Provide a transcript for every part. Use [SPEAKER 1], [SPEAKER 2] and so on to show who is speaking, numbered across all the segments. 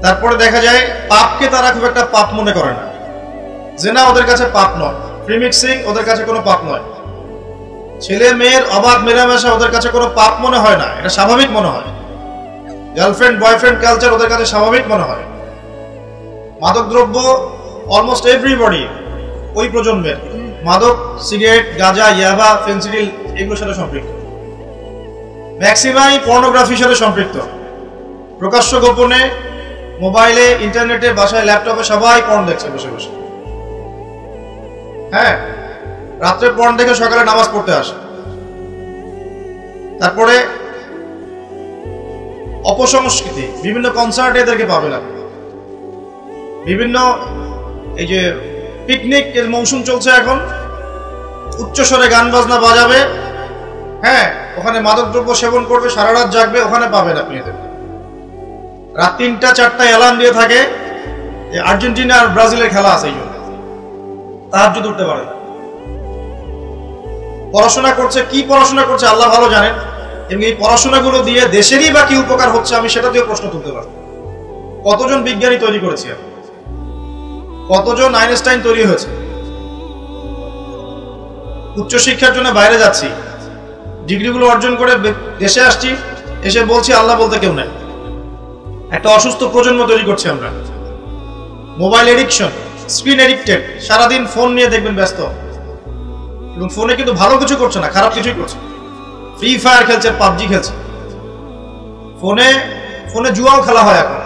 [SPEAKER 1] তারপরে দেখা যায় পাপকে তারা খুব একটা পাপ মনে করে না, জেনা ওদের কাছে পাপ নয়, প্রিমিক্সিং ওদের কাছে কোনো পাপ নয়, ছেলে মেয়ের অবাধ মেলামেশা ওদের কাছে কোনো পাপ মনে হয় না, এটা স্বাভাবিক মনে হয়। গার্লফ্রেন্ড বয়ফ্রেন্ড কালচার ওদের কাছে স্বাভাবিক মনে হয়। মাদকদ্রব্য অলমোস্ট এভরিবডি ওই প্রজন্মের মাদক, সিগারেট, গাঁজা, ইয়াবা, ফেন্সিডিল এগুলোর সাথে সম্পৃক্ত। ম্যাক্সিমাই পর্নোগ্রাফির সাথে সম্পৃক্ত। প্রকাশ্য গোপনে মোবাইলে, ইন্টারনেটে, বাসায়, ল্যাপটপে সবাই পর্ন দেখছে বসে বসে। হ্যাঁ, রাত্রে পর্ন দেখে সকালে নামাজ পড়তে আসে। তারপরে অপসংস্কৃতি, বিভিন্ন কনসার্টে এদেরকে পাবে না। বিভিন্ন এই যে পিকনিক এর মৌসুম চলছে এখন, উচ্চস্বরে গান বাজনা বাজাবে, হ্যাঁ, ওখানে মাদকদ্রব্য সেবন করবে, সারা রাত জাগবে, ওখানে পাবেন আপনি এদের। রাত 3টা 4টায় অ্যালার্ম দিয়ে থাকে যে আর্জেন্টিনা আর ব্রাজিলের খেলা আছে, এই জন্য তাহাজ্জুদ উঠতে পারে না। পড়াশোনা করছে, কি পড়াশোনা করছে আল্লাহ ভালো জানেন, এবং এই পড়াশোনাগুলো দিয়ে দেশেরই বা কি উপকার হচ্ছে আমি সেটা দিয়ে প্রশ্ন তুলতে পারবো। কতজন বিজ্ঞানী তৈরি করেছি, কতজন আইনস্টাইন তৈরি হয়েছে। উচ্চশিক্ষার জন্য বাইরে যাচ্ছি, ডিগ্রিগুলো অর্জন করে দেশে আসছি, এসে বলছি আল্লাহ বলতে কেউ নেই। একটা অসুস্থ প্রজন্ম তৈরি করছি আমরা। মোবাইল এডিকশন, স্ক্রিন এডিক্টেড, সারাদিন ফোন নিয়ে দেখবেন ব্যস্ত, এবং ফোনে কিন্তু ভালো কিছু করছে না, খারাপ কিছুই করছে। ফ্রি ফায়ার খেলছে, পাবজি খেলছে, ফোনে জুয়াও খেলা হয় এখন।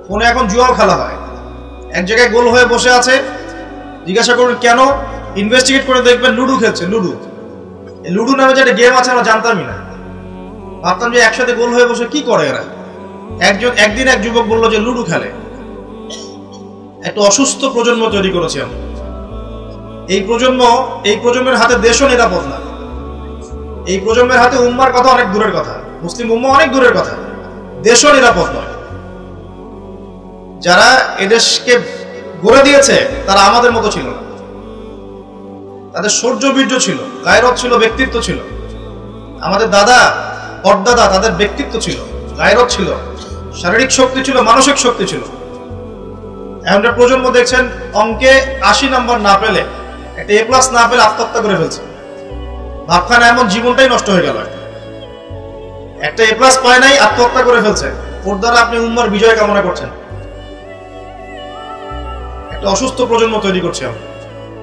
[SPEAKER 1] ফোনে এখন জুয়াও খেলা হয়। এক জায়গায় গোল হয়ে বসে আছে, জিজ্ঞাসা করুন কেন, ইনভেস্টিগেট করে দেখবেন লুডু খেলছে। লুডু নামে যে একটা গেম আছে আমরা জানতামই না, ভাবতাম যে একসাথে গোল হয়ে বসে কি করে এরা। একদিন এক যুবক বললো যে লুডু খেলে। একটা অসুস্থ প্রজন্ম তৈরি করেছি আমরা। এই প্রজন্মের হাতে দেশও নিরাপদ না। এই প্রজন্মের হাতে উম্মার কথা অনেক দূরের কথা, মুসলিম উম্মা অনেক দূরের কথা, দেশও নিরাপদ নয়। যারা এদেশকে গড়ে দিয়েছে তারা আমাদের মতো ছিল না। তাদের শৌর্য বীর্য ছিল, গায়রত ছিল, ব্যক্তিত্ব ছিল। আমাদের দাদা পরদাদা, তাদের ব্যক্তিত্ব ছিল, গায়রত ছিল, শারীরিক শক্তি ছিল, মানসিক শক্তি ছিল। এমন প্রজন্ম দেখছেন অঙ্কে 80 নাম্বার না পেলে, একটা A+ না পেলে আত্মহত্যা করে ফেলছে। ভাবখানা এমন জীবনটাই নষ্ট হয়ে গেল। একটা A+ পায় নাই, আত্মহত্যা করে ফেলছে। ওর দ্বারা আপনি উম্মার বিজয় কামনা করছেন। একটা অসুস্থ প্রজন্ম তৈরি করছে আমরা।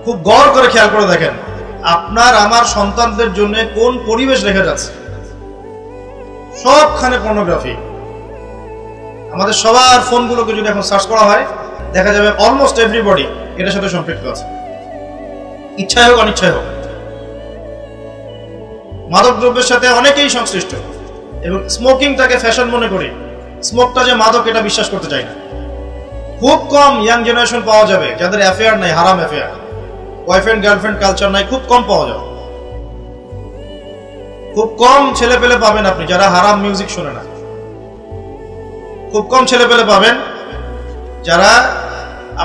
[SPEAKER 1] খুব গড় করে খেয়াল করে দেখেন আপনার আমার সন্তানদের জন্য কোন পরিবেশ রেখে যাচ্ছে। সবখানে পর্নোগ্রাফি। আমাদের সবার ফোনগুলোকে যদি এখন সার্চ করা হয় দেখা যাবে অলমোস্ট এভরিবডি এটার সাথে সম্পৃক্ত আছে, ইচ্ছায় হোক অনিচ্ছায় হোক। মাদক দ্রব্যের সাথে অনেকেই সংশ্লিষ্ট, এবং স্মোকিংটাকে ফ্যাশন মনে করি। স্মোকটা যে মাদক এটা বিশ্বাস করতে চাই না। খুব কম ইয়াং জেনারেশন পাওয়া যাবে যাদের অ্যাফেয়ার নাই, হারাম অ্যাফেয়ার, বয়ফ্রেন্ড গার্লফ্রেন্ড কালচার নাই, খুব কম পাওয়া যাবে। খুব কম ছেলে পেলে পাবেন আপনি যারা হারাম মিউজিক শোনে না। খুব কম ছেলে পেলে পাবেন যারা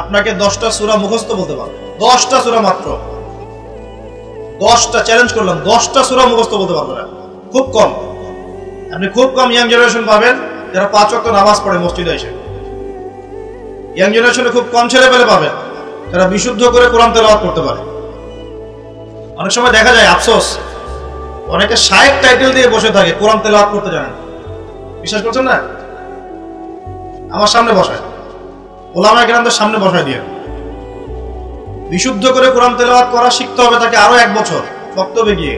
[SPEAKER 1] আপনাকে 10টা সূরা মুখস্থ বলতে পারবে। 10টা সূরা মাত্র, 10টা চ্যালেঞ্জ করলাম, 10টা সূরা মুখস্থ বলতে পারবে না। খুব কম। আপনি খুব কম ইয়াং জেনারেশন পাবেন যারা 5 ওয়াক্ত নামাজ পড়ে মসজিদে এসে। ইয়াং জেনারেশনে খুব কম ছেলে পেলে পাবেন যারা বিশুদ্ধ করে কোরআন তেলাওয়াত করতে পারে। অনেক সময় দেখা যায় আফসোস, অনেকে শায়েখ টাইটেল দিয়ে বসে থাকে, কোরআন তেলাওয়াত করতে জানেন। বিশ্বাস করছেন না? আমার সামনে বসায়, ওলামায়ে কেরামদের সামনে বসায় দিয়ে বিশুদ্ধ করে কোরআন তেলাওয়াত করা শিখতে হবে তাকে আরো 1 বছর বক্তব্যে গিয়ে।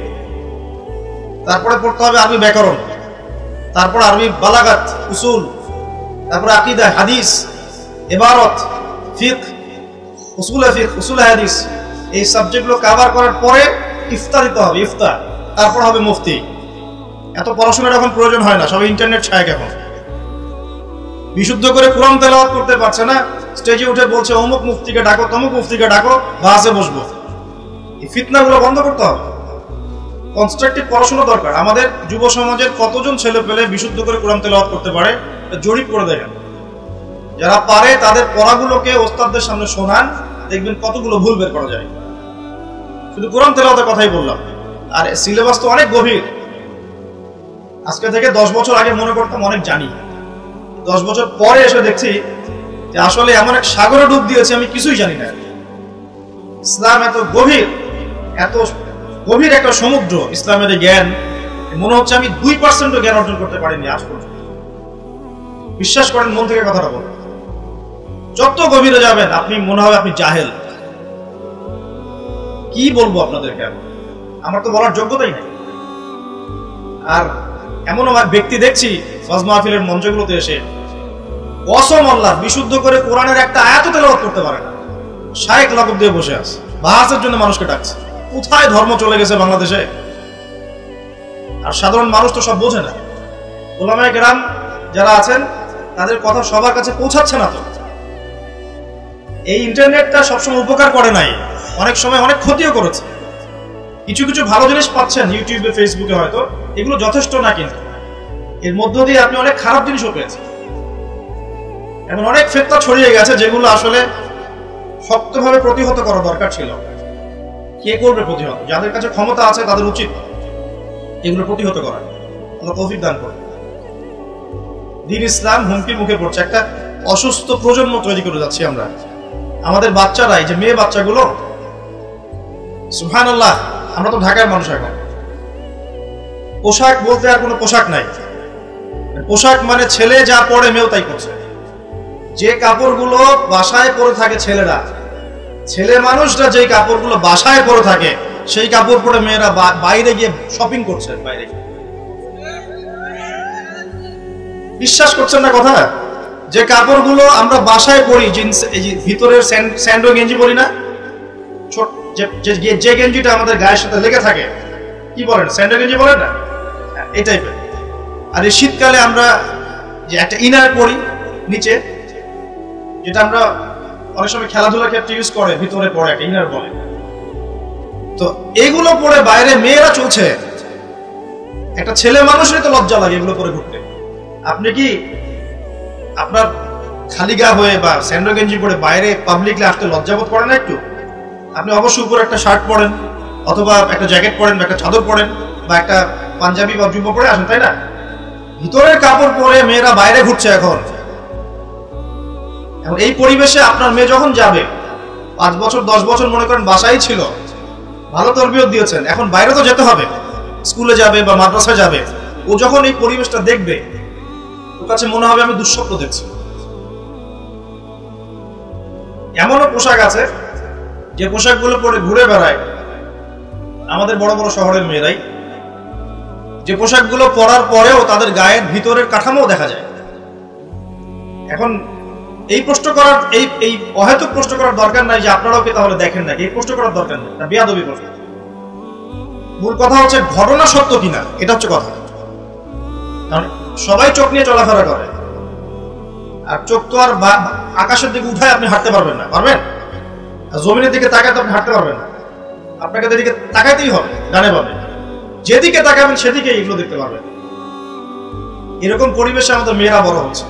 [SPEAKER 1] তারপরে পড়তে হবে আরবি ব্যাকরণ, তারপর আরবি বালাগাত, উসুল, তারপরে আকীদা, হাদিস, ইবারত, ফিকহ, উসুল হাদিস। এই সাবজেক্টগুলো কভার করার পরে ইফতা দিতে হবে, ইফতা, তারপর হবে মুফতি। এত পড়াশোনার এখন প্রয়োজন হয় না, সবাই ইন্টারনেট ছায়। এখন বিশুদ্ধ করে কোরআন তেলাওয়াত করতে পারছে না, স্টেজে উঠে বলছে অমুক মুফতিকে ডাকো, তমুক মুফতিকে ডাকো, বাসে বসবো। এই ফিতনাগুলো বন্ধ করতে হবে। কনস্ট্রাকটিভ পড়াশোনা দরকার। আমাদের যুব সমাজের কতজন ছেলে পেলে বিশুদ্ধ করে কোরআন তেলাওয়াত করতে পারে জরিপ করে দেখেন। যারা পারে তাদের পড়াগুলোকে ওস্তাদদের সামনে শোনান, দেখবেন কতগুলো ভুল বের করা যায়। শুধু কোরআন তেলাওয়াতের কথাই বললাম, আর সিলেবাস তো অনেক গভীর। আজকে থেকে 10 বছর আগে মনে করতাম অনেক জানি, 10 বছর পরে এসে দেখছি যে আসলে এমন এক সাগরে ডুব দিয়েছে আমি কিছুই জানি না। ইসলাম এত গভীর একটা সমুদ্র, ইসলামের জ্ঞান মনে হচ্ছে আমি 2% জ্ঞান অর্জন করতে পারিনি আজ পর্যন্ত। বিশ্বাস করেন, মন থেকে কথাটা বলেন, যত গভীরে যাবেন আপনি মনে হবে আপনি জাহেল। কি বলবো আপনাদেরকে, আমার তো বলার যোগ্যতাই নেই। আর এমন ব্যক্তি দেখছি ওয়াজ মাহফিলের মঞ্চগুলোতে এসে কসম আল্লাহ বিশুদ্ধ করে কোরআনের একটা আয়াতও তেলাওয়াত করতে পারে না, শায়েখ লাকব দিয়ে বসে আছে, বাহাসের জন্য মানুষকে ডাকছে। কোথায় ধর্ম চলে গেছে বাংলাদেশে? আর সাধারণ মানুষ তো সব বোঝে না। উলামায়ে কেরাম যারা আছেন তাদের কথা সবার কাছে পৌঁছাচ্ছে না। তো এই ইন্টারনেটটা সবসময় উপকার করে নাই, অনেক সময় অনেক ক্ষতিও করেছে। কিছু কিছু ভালো জিনিস পাচ্ছেন ইউটিউবে, ফেসবুকে, হয়তো এগুলো যথেষ্ট না, কিন্তু এর মধ্য দিয়ে আপনি অনেক খারাপ জিনিসও পেয়েছেন। এমন অনেক ফিতনা ছড়িয়ে গেছে যেগুলো আসলে শক্তভাবে প্রতিহত করা দরকার ছিল। কে করবে প্রতিহত? যাদের কাছে ক্ষমতা আছে তাদের উচিত এগুলো প্রতিহত করা। আল্লাহ তৌফিক দান করুন। দ্বীন ইসলাম হুমকির মুখে পড়ছে, একটা অসুস্থ প্রজন্ম তৈরি করে যাচ্ছি আমরা। আমাদের বাচ্চারা, এই যে মেয়ে বাচ্চাগুলো, সুবহানাল্লাহ, আমরা তো ঢাকার মানুষ, এখন পোশাক বলতে আর কোনো পোশাক নাই। পোশাক মানে ছেলে যা পরে মেয়েও তাই করছে। যে কাপড়গুলো বাসায় পরে থাকে ছেলেরা, ছেলে মানুষরা যে কাপড়গুলো বাসায় পরে থাকে সেই কাপড় পরে মেয়েরা বাইরে গিয়ে শপিং করছে। বাইরে বিশ্বাস করছেন না কথা? যে কাপড়গুলো আমরা বাসায় পরি, জিন্স, এই যে ভিতরের স্যান্ডো গেঞ্জি পরি না, যে গেঞ্জিটা আমাদের গায়ের সাথে লেগে থাকে, কি বলেন, স্যান্ডো গেঞ্জি বলেন না, এই টাইপের। আর এই শীতকালে আমরা যে একটা ইনার পরি নিচে, যেটা আমরা অনেক সময় খেলাধুলার ক্ষেত্রে ইউজ করে, ভিতরে পরে একটা ইনার বলে। তো এগুলো পরে বাইরে মেয়েরা চলছে। একটা ছেলে মানুষেরই তো লজ্জা লাগে এগুলো পরে ঘুরতে। আপনি কি আপনার খালি গা হয়ে বা স্যান্ডো গেঞ্জি পরে বাইরে পাবলিকলি আসতে লজ্জাবোধ করেন না একটু? আপনি অবশ্যই উপরে একটা শার্ট পরেন, অথবা একটা জ্যাকেট পরেন, বা একটা চাদর পরেন, বা একটা পাঞ্জাবি বা জুব্বা পরে আসেন, তাই না? ভিতরের কাপড় পরে মেয়েরা বাইরে ঘুরছে এখন। এই পরিবেশে আপনার মেয়ে যখন যাবে, 5 বছর 10 বছর মনে করেন বাসায় ছিল, ভালো তরবিয়ত দিয়েছেন, এখন বাইরে তো যেতে হবে, স্কুলে যাবে বা মাদ্রাসায় যাবে। ও যখন এই পরিবেশটা দেখবে, ওর কাছে মনে হবে আমি দুঃস্বপ্ন দেখছি। এমনও পোশাক আছে যে পোশাকগুলো পরে ঘুরে বেড়ায় আমাদের বড় বড় শহরের মেয়েরাই, যে পোশাকগুলো পরার পরেও তাদের গায়ের ভিতরের কাঠামো দেখা যায়। এখন এই প্রশ্ন করার, এই অহেতুক প্রশ্ন করার দরকার নাই যে আপনারাও কি তাহলে দেখেন নাকি, এই প্রশ্ন করার দরকার নেই, বেয়াদবি প্রশ্ন। মূল কথা হচ্ছে ঘটনা সত্য কিনা, এটা হচ্ছে কথা। কারণ সবাই চোখ নিয়ে চলাফেরা করে, আর চোখ তো আর আকাশের দিকে উঠায় আপনি হাঁটতে পারবেন না, পারবেন? জমিনের দিকে তাকায় তো আপনি হাঁটতে পারবেন না, আপনাকে যেদিকে তাকাইতেই হবে, ডানে বামে, যেদিকে তাকাবেন সেদিকে এগুলো দেখতে পারবেন। এরকম পরিবেশে আমাদের মেয়েরা বড় হচ্ছে।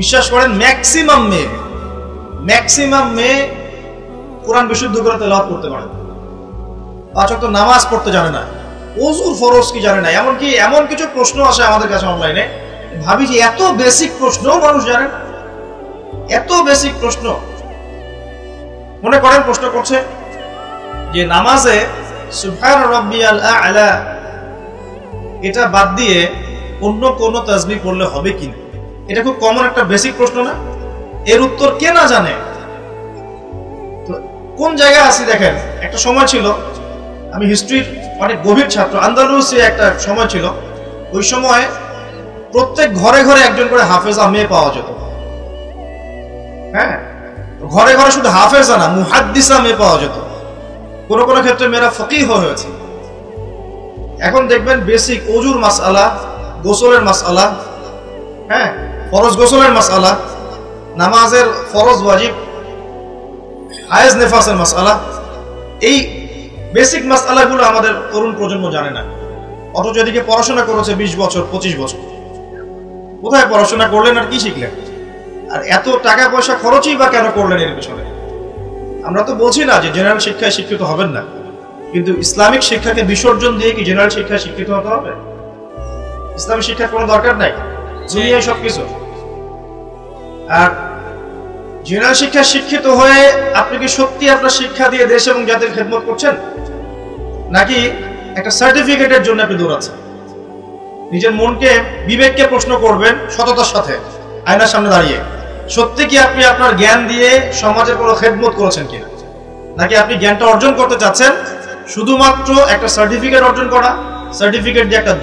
[SPEAKER 1] বিশ্বাস করেন, ম্যাক্সিমাম মেয়ে কোরআন বিশুদ্ধ করে তেলাওয়াত করতে পারে, 5 ওয়াক্ত নামাজ পড়তে জানে না, ওযুর ফরজ কি জানে না। এমনকি এমন কিছু প্রশ্ন আসে আমাদের কাছে অনলাইনে, ভাবি যে এত বেসিক প্রশ্ন মানুষ জানে না, এত বেসিক প্রশ্ন। মনে করেন প্রশ্ন করছে যে নামাজে সুবহান রাব্বিয়াল আ'লা এটা বাদ দিয়ে অন্য কোন তাসবিহ পড়লে হবে কিনা। এটা খুব কমন একটা বেসিক প্রশ্ন না? এর উত্তর কে না জানে? তো কোন জায়গায় আছি দেখেন। একটা সময় ছিল, আমি হিস্ট্রির অনেক গভীর ছাত্র, আন্দালুসে একটা সময় ছিল, ওই সময় প্রত্যেক ঘরে ঘরে একজন করে হাফেজা মেয়ে পাওয়া যেত। হ্যাঁ, ঘরে ঘরে শুধু হাফেজা না, মুহাদ্দিসা মেয়ে পাওয়া যেত। কোনো কোনো ক্ষেত্রে মেয়েরা ফকিহ হয়েছে। এখন দেখবেন বেসিক ওযুর মাসআলা, গোসলের মাসআলা, হ্যাঁ, ফরজ গোসলের মাসআলা, নামাজের ফরজ ওয়াজিব, হায়েজ নেফাসের মাসআলা, এই বেসিক মাসআলাগুলো আমাদের তরুণ প্রজন্ম জানে না। অথচ এদিকে পড়াশোনা করেছে 20 বছর 25 বছর, কোথায় পড়াশোনা করলেন আর কি শিখলেন? আর এত টাকা পয়সা খরচই বা কেন করলেন এর পেছনে? আমরা তো বলছি না যে জেনারেল শিক্ষায় শিক্ষিত হবেন না, কিন্তু ইসলামিক শিক্ষাকে বিসর্জন দিয়ে কি জেনারেল শিক্ষায় শিক্ষিত হতে হবে? ইসলামিক শিক্ষার কোনো দরকার নাই। দুনিয়ায় সবকিছু। আর জেনারেল শিক্ষা শিক্ষিত হয়ে আপনি কি সত্যি আপনার শিক্ষা দিয়ে দেশ এবং জাতির খেদমত করছেন, নাকি একটা সার্টিফিকেটের জন্য আপনি দৌড়াচ্ছেন? নিজের মনকে, বিবেককে প্রশ্ন করবেন সততার সাথে, আয়নার সামনে দাঁড়িয়ে, সত্যি কি আপনি আপনার জ্ঞান দিয়ে সমাজের কোনো খেদমত করেছেন কিনা, নাকি আপনি জ্ঞানটা অর্জন করতে চাচ্ছেন শুধুমাত্র একটা সার্টিফিকেট অর্জন করা, সার্টিফিকেট দিয়ে একটা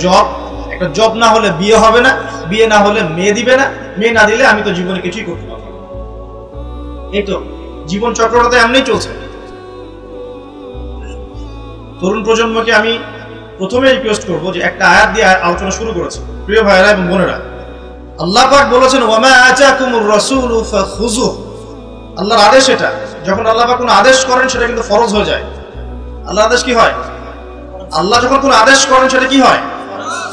[SPEAKER 1] জব না হলে বিয়ে হবে না, বিয়ে না হলে মেয়ে দিবে না, মেয়ে না দিলে আমি তো জীবনে কিছুই করতে পারবো না। এই তো জীবন চক্রটা এমনিই চলছে। তরুণ প্রজন্মকে আমি প্রথমে রিকোয়েস্ট করবো যে একটা আয়াত দিয়ে আলোচনা শুরু করেছে। প্রিয় ভাইয়েরা এবং বোনেরা, আল্লাহ পাক বলেছেন ওয়ামা আতাকুমুর রাসূলু ফাখুযুহু। আল্লাহর আদেশ এটা, যখন আল্লাহ পাক কোনো আদেশ করেন সেটা কিন্তু ফরজ হয়ে যায়। আল্লাহর আদেশ কি হয়? আল্লাহ যখন কোনো আদেশ করেন সেটা কি হয়?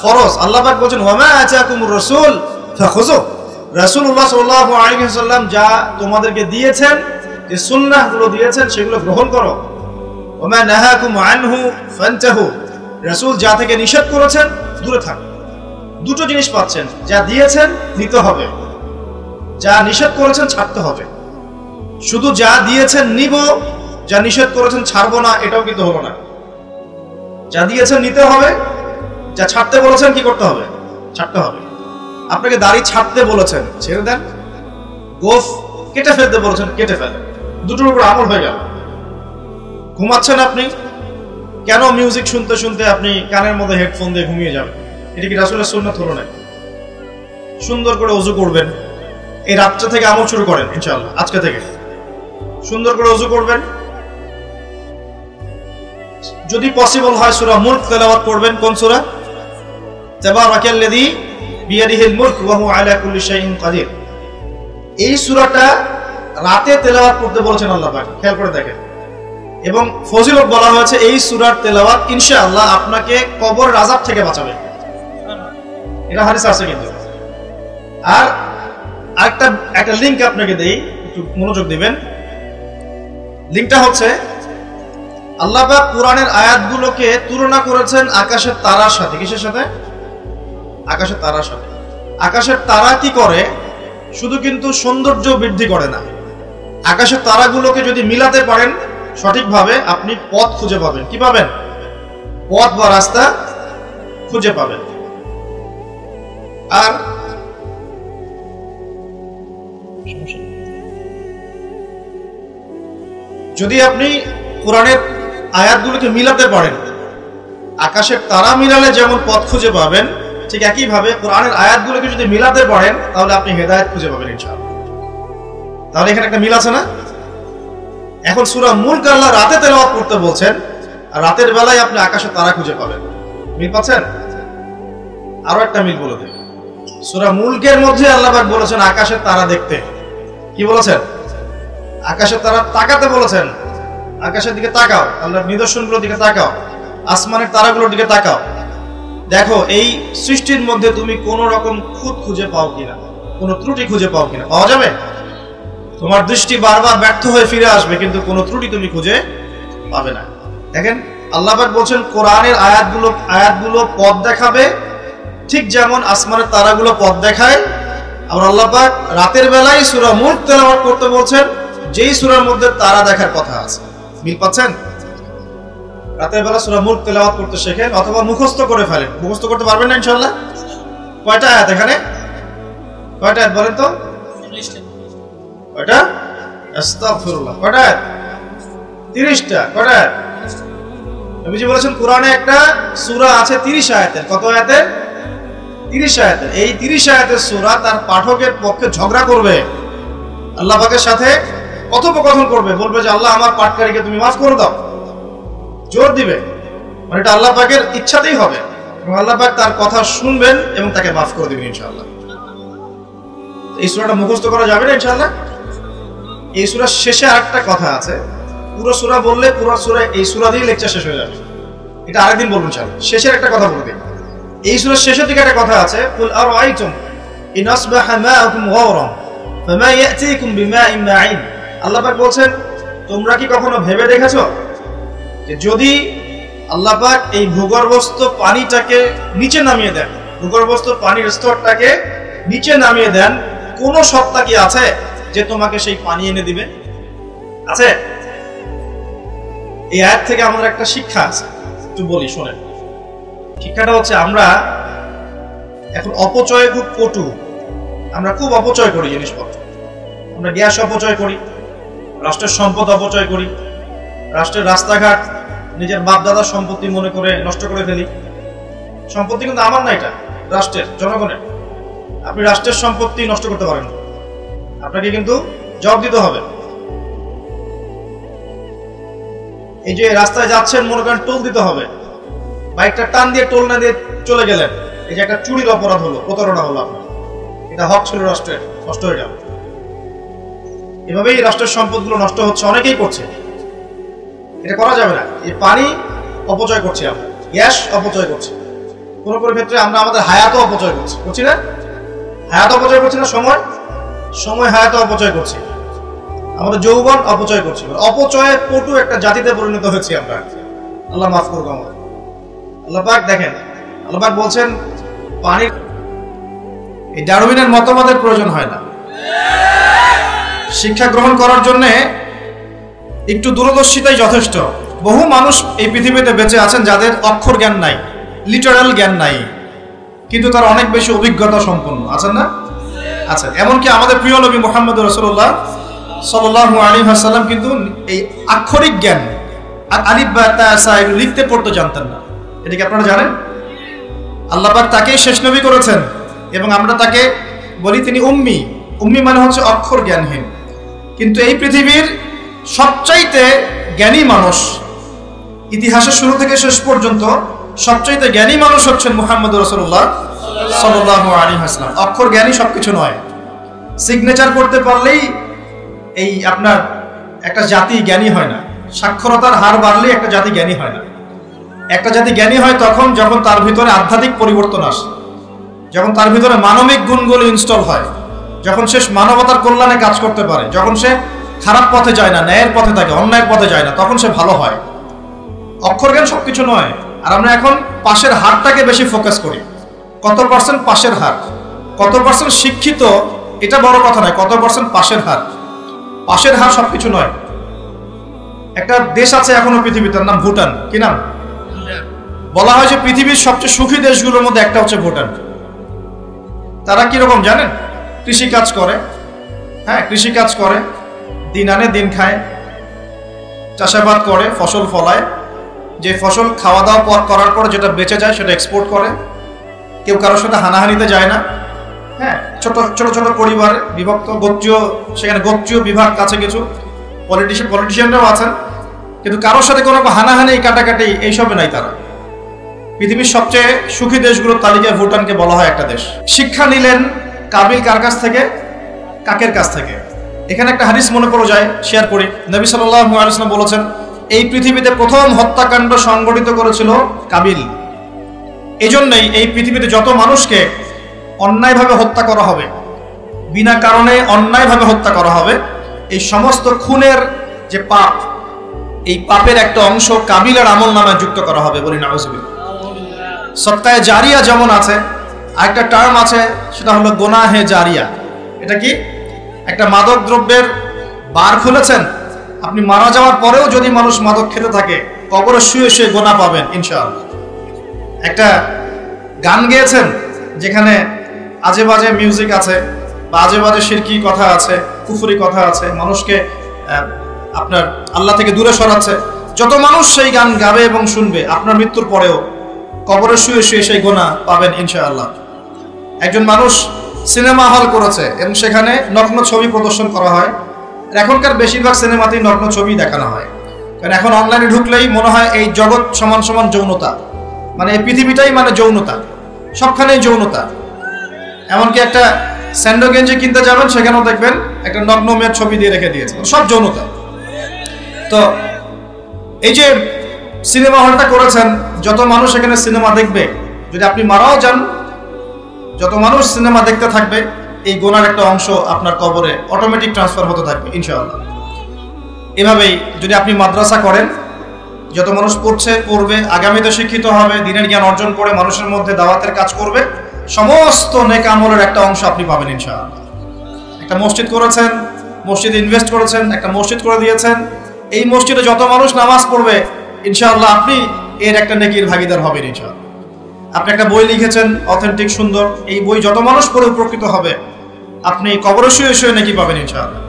[SPEAKER 1] ফরজ। আল্লাহ পাক বলেন ওয়ামা আতাকুমুর রাসূল ফাখুযুহু। রাসূলুল্লাহ সাল্লাল্লাহু আলাইহি ওয়াসাল্লাম যা তোমাদেরকে দিয়েছেন, যে সুন্নাহগুলো দিয়েছেন সেগুলো গ্রহণ করো। ওয়ামা নাহাকুম আনহু ফান্তাহু। রাসূল যা থেকে নিষেধ করেছেন দূরে থাকুন। দুটো জিনিস পাচ্ছেন, যা দিয়েছেন নিতে হবে, যা নিষেধ করেছেন ছাড়তে হবে। শুধু যা দিয়েছেন নিব, যা নিষেধ করেছেন ছাড়বো না, এটাও কিন্তু হলো না। যা দিয়েছেন নিতে হবে, যা ছাড়তে বলেছেন কি করতে হবে? ছাড়তে হবে। আপনাকে দাড়ি ছাড়তে বলেছেন, ছেড়ে দেন। গোফ কেটে ফেলতে বলেছেন, কেটে ফেলেন। দুটোর উপর আমল হয়ে গেল। ঘুমাচ্ছেন আপনি, কেন মিউজিক শুনতে শুনতে আপনি কানের মধ্যে হেডফোন দিয়ে ঘুমিয়ে যাবেন? এটা কি রাসূলের সুন্নাত হলো না? সুন্দর করে ওযু করবেন, এই রাতটা থেকে আমল শুরু করেন ইনশাআল্লাহ। আজকে থেকে সুন্দর করে ওযু করবেন, যদি পসিবল হয় সূরা মুলক তেলাওয়াত করবেন। কোন সূরা? তাবারাকাল্লাযী বিয়াদিহিল মুলক ওয়া হুয়া আলা কুল্লি শাইইন কাদির। এই সূরাটা রাতে তেলাওয়াত করতে বলেছেন আল্লাহ পাক, খেয়াল করে দেখেন। এবং ফজিলত বলা হয়েছে এই সূরার তেলাওয়াত ইনশাআল্লাহ আপনাকে কবরের আযাব থেকে বাঁচাবে। এটা হাদিস আছে কিন্তু। আর একটা লিংক আপনাকে দেই, একটু মনোযোগ দিবেন। লিংকটা হচ্ছে আল্লাহ পাক কোরআনের আয়াতগুলোকে তুলনা করেছেন আকাশের তারার সাথে। কিসের সাথে? আকাশের তারার সাথে। আকাশের তারা কি করে? শুধু কিন্তু সৌন্দর্য বৃদ্ধি করে না, আকাশের তারাগুলোকে যদি মিলাতে পারেন সঠিকভাবে, আপনি পথ খুঁজে পাবেন। কি পাবেন? পথ বা রাস্তা খুঁজে পাবেন। আর যদি আপনি কোরআনের আয়াতগুলোকে মিলাতে পারেন, আকাশের তারা মিলালে যেমন পথ খুঁজে পাবেন, ঠিক একইভাবে কোরআনের আয়াতগুলোকে যদি মিলাতে পারেন তাহলে আপনি হেদায়েত খুঁজে পাবেন ইনশাআল্লাহ। তাহলে এখানে একটা মিল আছে না? এখন সূরা মুলক আল্লাহ রাতে তেলাওয়াত করতে বলছেন, আর রাতের বেলায় আপনি আকাশের তারা খুঁজে পাবেন। মিল পাচ্ছেন? আরো একটা মিল বলে দিই। সূরা মুলকের মধ্যে আল্লাহ পাক বলেছেন আকাশের তারা দেখতে। কি বলেছেন? আকাশের তারা তাকাতে বলেছেন। আকাশের দিকে তাকাও, আল্লাহর নিদর্শনগুলোর দিকে তাকাও, আসমানের তারাগুলোর দিকে তাকাও, দেখো এই সৃষ্টির মধ্যে তুমি কোন রকম খুঁত খুঁজে পাও কিনা, কোন ত্রুটি খুঁজে পাও কিনা। পাওয়া যাবে? তোমার দৃষ্টি বারবার ব্যর্থ হয়ে ফিরে আসবে, কিন্তু কোনো ত্রুটি তুমি খুঁজে পাবে না। দেখেন আল্লাহ পাক বলছেন কোরআনের আয়াতগুলো পথ দেখাবে, ঠিক যেমন আসমানের তারাগুলো পথ দেখায়। আবার আল্লাহ পাক রাতের বেলায় সূরা মুলক তেলাওয়াত করতে বলছেন, যেই সূরার মধ্যে তারা দেখার কথা আছে। মিল পাচ্ছেন? রাতের বেলা সূরা মুলক তেলাওয়াত করতে শেখেন, অথবা মুখস্থ করে ফেলেন। মুখস্থ করতে পারবেন না ইনশাআল্লাহ? কয়টা আয়াত এখানে? কয়টা আয়াত বলেন তো? কয়টা? আস্তাগফিরুল্লাহ। কয়টা আয়াত? 30টা। কয়টা আয়াত? নবীজি বলেছেন কোরআনে একটা সূরা আছে 30 আয়াতের। কত আয়াতের? 30 আয়াতের। এই 30 আয়াতের সূরা তার পাঠকের পক্ষে ঝগড়া করবে, আল্লাহ পাকের সাথে কথোপকথন করবে, বলবে যে আল্লাহ আমার পাঠকারীকে তুমি মাফ করে দাও, জোর দিবে। মানে এটা আল্লাহ পাকের ইচ্ছাতেই হবে, এবং আল্লাহ পাক তার কথা শুনবেন এবং তাকে মাফ করে দিবেন ইনশাআল্লাহ। এই সূরাটা মুখস্থ করা যাবে না ইনশাআল্লাহ। এই সূরার শেষে আরেকটা কথা আছে, পুরো সূরা বললে পুরো সূরা এই সূরা দিয়ে লেকচার শেষ হয়ে যাবে, এটা আরেকদিন বলবো ইনশাআল্লাহ। শেষের একটা কথা বলে দিই। এই সূরার শেষের দিকে একটা কথা আছে, কুল আরাআইতুম ইন আসবাহা মাআকুম গাওরান ফামা ইয়াতিকুম বিমাইন মাঈন। আল্লাহ পাক বলছেন তোমরা কি কখনো ভেবে দেখেছো যে যদি আল্লাহ পাক এই ভূগর্ভস্থ পানিটাকে নিচে নামিয়ে দেন, ভূগর্ভস্থ পানির স্তরটাকে নিচে নামিয়ে দেন, কোন সত্তা কি আছে যে তোমাকে সেই পানি এনে দিবে? আছে? এই আয়াত থেকে আমাদের একটা শিক্ষা আছে, একটু বলি শোনেন। শিক্ষাটা হচ্ছে আমরা এখন অপচয়ে খুব পটু, আমরা খুব অপচয় করি জিনিসপত্র। আমরা গ্যাস অপচয় করি, রাষ্ট্রের সম্পদ অপচয় করি, রাষ্ট্রের রাস্তাঘাট নিজের বাপ দাদার সম্পত্তি মনে করে নষ্ট করে ফেলি। সম্পত্তি কিন্তু আমার না, এটা রাষ্ট্রের, জনগণের। আপনি রাষ্ট্রের সম্পত্তি নষ্ট করতে পারেন না, আপনাকে কিন্তু জবাব দিতে হবে। এই যে রাস্তায় যাচ্ছেন, মনে করেন টোল দিতে হবে, বাইকটা টান দিয়ে টোল না দিয়ে চলে গেলেন, এই যে একটা চুরির অপরাধ হলো, প্রতারণা হলো আপনার, এটা হক ছিল রাষ্ট্রের, নষ্ট হয়ে গেল। এভাবেই রাষ্ট্রের সম্পদগুলো নষ্ট হচ্ছে, অনেকেই করছে। এটা করা যাবে না। এই পানি অপচয় করছি আমরা, গ্যাস অপচয় করছি, কোনো কোনো ক্ষেত্রে আমরা আমাদের হায়াতও অপচয় করছি, করছি না? হায়াত অপচয় করছি না? সময় হায়াতও অপচয় করছি, আমাদের যৌবন অপচয় করছি। অপচয়ে পটু একটা জাতিতে পরিণত হয়েছি আমরা। আল্লাহ মাফ করুক আমাদের। আল্লাহ পাক দেখেন, আল্লাহ পাক বলছেন পানির, এই ডারউইনের মতবাদের প্রয়োজন হয় না। শিক্ষা গ্রহণ করার জন্য একটু দূরদর্শিতাই যথেষ্ট। বহু মানুষ এই পৃথিবীতে বেঁচে আছেন যাদের অক্ষর জ্ঞান নাই, লিটারাল জ্ঞান নাই, কিন্তু তার অনেক বেশি অভিজ্ঞতা সম্পন্ন আছেন না? আচ্ছা, এমনকি আমাদের প্রিয় নবী মুহাম্মদ রাসূলুল্লাহ সাল্লাল্লাহু আলাইহি ওয়াসাল্লাম কিন্তু এই আক্ষরিক জ্ঞান, আলিফ বা তা সা এগুলো লিখতে পড়তে জানতেন না। এটা কি আপনারা জানেন? আল্লাহ পাক তাকেই শেষ নবী করেছেন এবং আমরা তাকে বলি তিনি উম্মি। উম্মি মানে হচ্ছে অক্ষর জ্ঞানহীন। কিন্তু এই পৃথিবীর সবচাইতে জ্ঞানী মানুষ, ইতিহাসের শুরু থেকে শেষ পর্যন্ত সবচাইতে জ্ঞানী মানুষ হচ্ছেন মুহাম্মদ রাসূলুল্লাহ সাল্লাল্লাহু আলাইহি ওয়াসাল্লাম। অক্ষর জ্ঞানী সবকিছু নয়। সিগনেচার করতে পারলেই এই আপনার একটা জাতি জ্ঞানী হয় না। সাক্ষরতার হার বাড়লেই একটা জাতি জ্ঞানী হয় না। একটা জাতি জ্ঞানী হয় তখন যখন তার ভিতরে আধ্যাত্মিক পরিবর্তন আসে, যখন তার ভিতরে মানবিক গুণগুলো ইনস্টল হয়, যখন সে মানবতার কল্যাণে কাজ করতে পারে, যখন সে খারাপ পথে যায় না, ন্যায়ের পথে থাকে, অন্যায়ের পথে যায় না, তখন সে ভালো হয়। অক্ষর জ্ঞান সবকিছু নয়। আর আমরা এখন পাশের হারটাকে বেশি ফোকাস করি। কত পার্সেন্ট পাশের হার, কত পার্সেন্ট শিক্ষিত, এটা বড় কথা নয়, কত পার্সেন্ট পাশের হার। পাশের হার সবকিছু নয়। একটা দেশ আছে এখনো পৃথিবীতে, নাম ভুটান। কি নাম? বলা হয় যে পৃথিবীর সবচেয়ে সুখী দেশগুলোর মধ্যে একটা হচ্ছে ভুটান। তারা কিরকম জানেন? কৃষিকাজ করে, হ্যাঁ কৃষিকাজ করে, দিন আনে দিন খায়, চাষাবাদ করে, ফসল ফলায়, যে ফসল খাওয়া দাওয়া করার পর যেটা বেঁচে যায় সেটা এক্সপোর্ট করে। কেউ কারোর সাথে হানাহানিতে যায় না। হ্যাঁ, ছোট ছোট ছোট পরিবার বিভক্ত, গোত্রীয়, সেখানে গোত্রীয় বিভাগ আছে, কিছু পলিটিশিয়ানরাও আছেন, কিন্তু কারোর সাথে কোনো হানাহানি কাটাকাটি এইসবে নাই তারা। পৃথিবীর সবচেয়ে সুখী দেশগুলোর তালিকায় ভুটানকে বলা হয় একটা দেশ। শিক্ষা নিলেন কাবিল কার কাছ থেকে? কাকের কাছ থেকে। এখানে একটা হাদিস মনে পড়ে যায়, শেয়ার করি। নবী সাল্লাল্লাহু আলাইহি ওয়াসাল্লাম বলেছেন, এই পৃথিবীতে প্রথম হত্যাকাণ্ড সংগঠিত করেছিল কাবিল। এজন্যই এই পৃথিবীতে যত মানুষকে অন্যায়ভাবে হত্যা করা হবে, বিনা কারণে অন্যায়ভাবে হত্যা করা হবে, এই সমস্ত খুনের যে পাপ, এই পাপের একটা অংশ কাবিলের আমল নামায় যুক্ত করা হবে। বলি নাউজুবিল্লাহ। সত্তায়ে জারিয়া যেমন আছে, আরেকটা টার্ম আছে, সেটা হলো গোনাহে জারিয়া। এটা কি? একটা মাদক দ্রব্যের বার খুলেছেন, আপনি মারা যাওয়ার পরেও যদি মানুষ মাদক খেতে থাকে, কবরে শুয়ে শুয়ে গোনা পাবেন ইনশাআল্লাহ। একটা গান গেয়েছেন যেখানে আজে বাজে মিউজিক আছে, বা আজে বাজে শিরকি কথা আছে, কুফরি কথা আছে, মানুষকে আপনার আল্লাহ থেকে দূরে সরাচ্ছে, যত মানুষ সেই গান গাবে এবং শুনবে, আপনার মৃত্যুর পরেও কবরে শুয়ে শুয়ে সেই গোনা পাবেন ইনশাআল্লাহ। একজন মানুষ সিনেমা হল করেছে এবং সেখানে নগ্ন ছবি প্রদর্শন করা হয়। এখনকার বেশিরভাগ সিনেমাতেই নগ্ন ছবি দেখানো হয়, কারণ এখন অনলাইনে ঢুকলেই মনে হয় এই জগৎ সমান সমান যৌনতা, মানে এই পৃথিবীটাই মানে যৌনতা, সবখানেই যৌনতা। এমনকি একটা স্যান্ডো গেঞ্জি কিনতে যাবেন, সেখানেও দেখবেন একটা নগ্ন মেয়ের ছবি দিয়ে রেখে দিয়েছে, সব যৌনতা। তো এই যে সিনেমা হলটা করেছেন, যত মানুষ এখানে সিনেমা দেখবে, যদি আপনি মারাও যান, যত মানুষ সিনেমা দেখতে থাকবে, এই গোনার একটা অংশ আপনার কবরে অটোমেটিক ট্রান্সফার হতে থাকবে ইনশাআল্লাহ। এভাবেই যদি আপনি মাদ্রাসা করেন, যত মানুষ পড়বে, আগামীতে শিক্ষিত হবে, দিনের জ্ঞান অর্জন করে মানুষের মধ্যে দাওয়াতের কাজ করবে, সমস্ত নেক আমলের একটা অংশ আপনি পাবেন ইনশাআল্লাহ। একটা মসজিদ করেছেন, মসজিদে ইনভেস্ট করেছেন, একটা মসজিদ করে দিয়েছেন, এই মসজিদে যত মানুষ নামাজ পড়বে ইনশাআল্লাহ আপনি এর একটা নেকির ভাগীদার হবেন ইনশাআল্লাহ। আপনি একটা বই লিখেছেন অথেন্টিক সুন্দর, এই বই যত মানুষ পড়ে উপকৃত হবে আপনি কবরে শুয়ে শুয়ে নেকি পাবেন ইনশাআল্লাহ।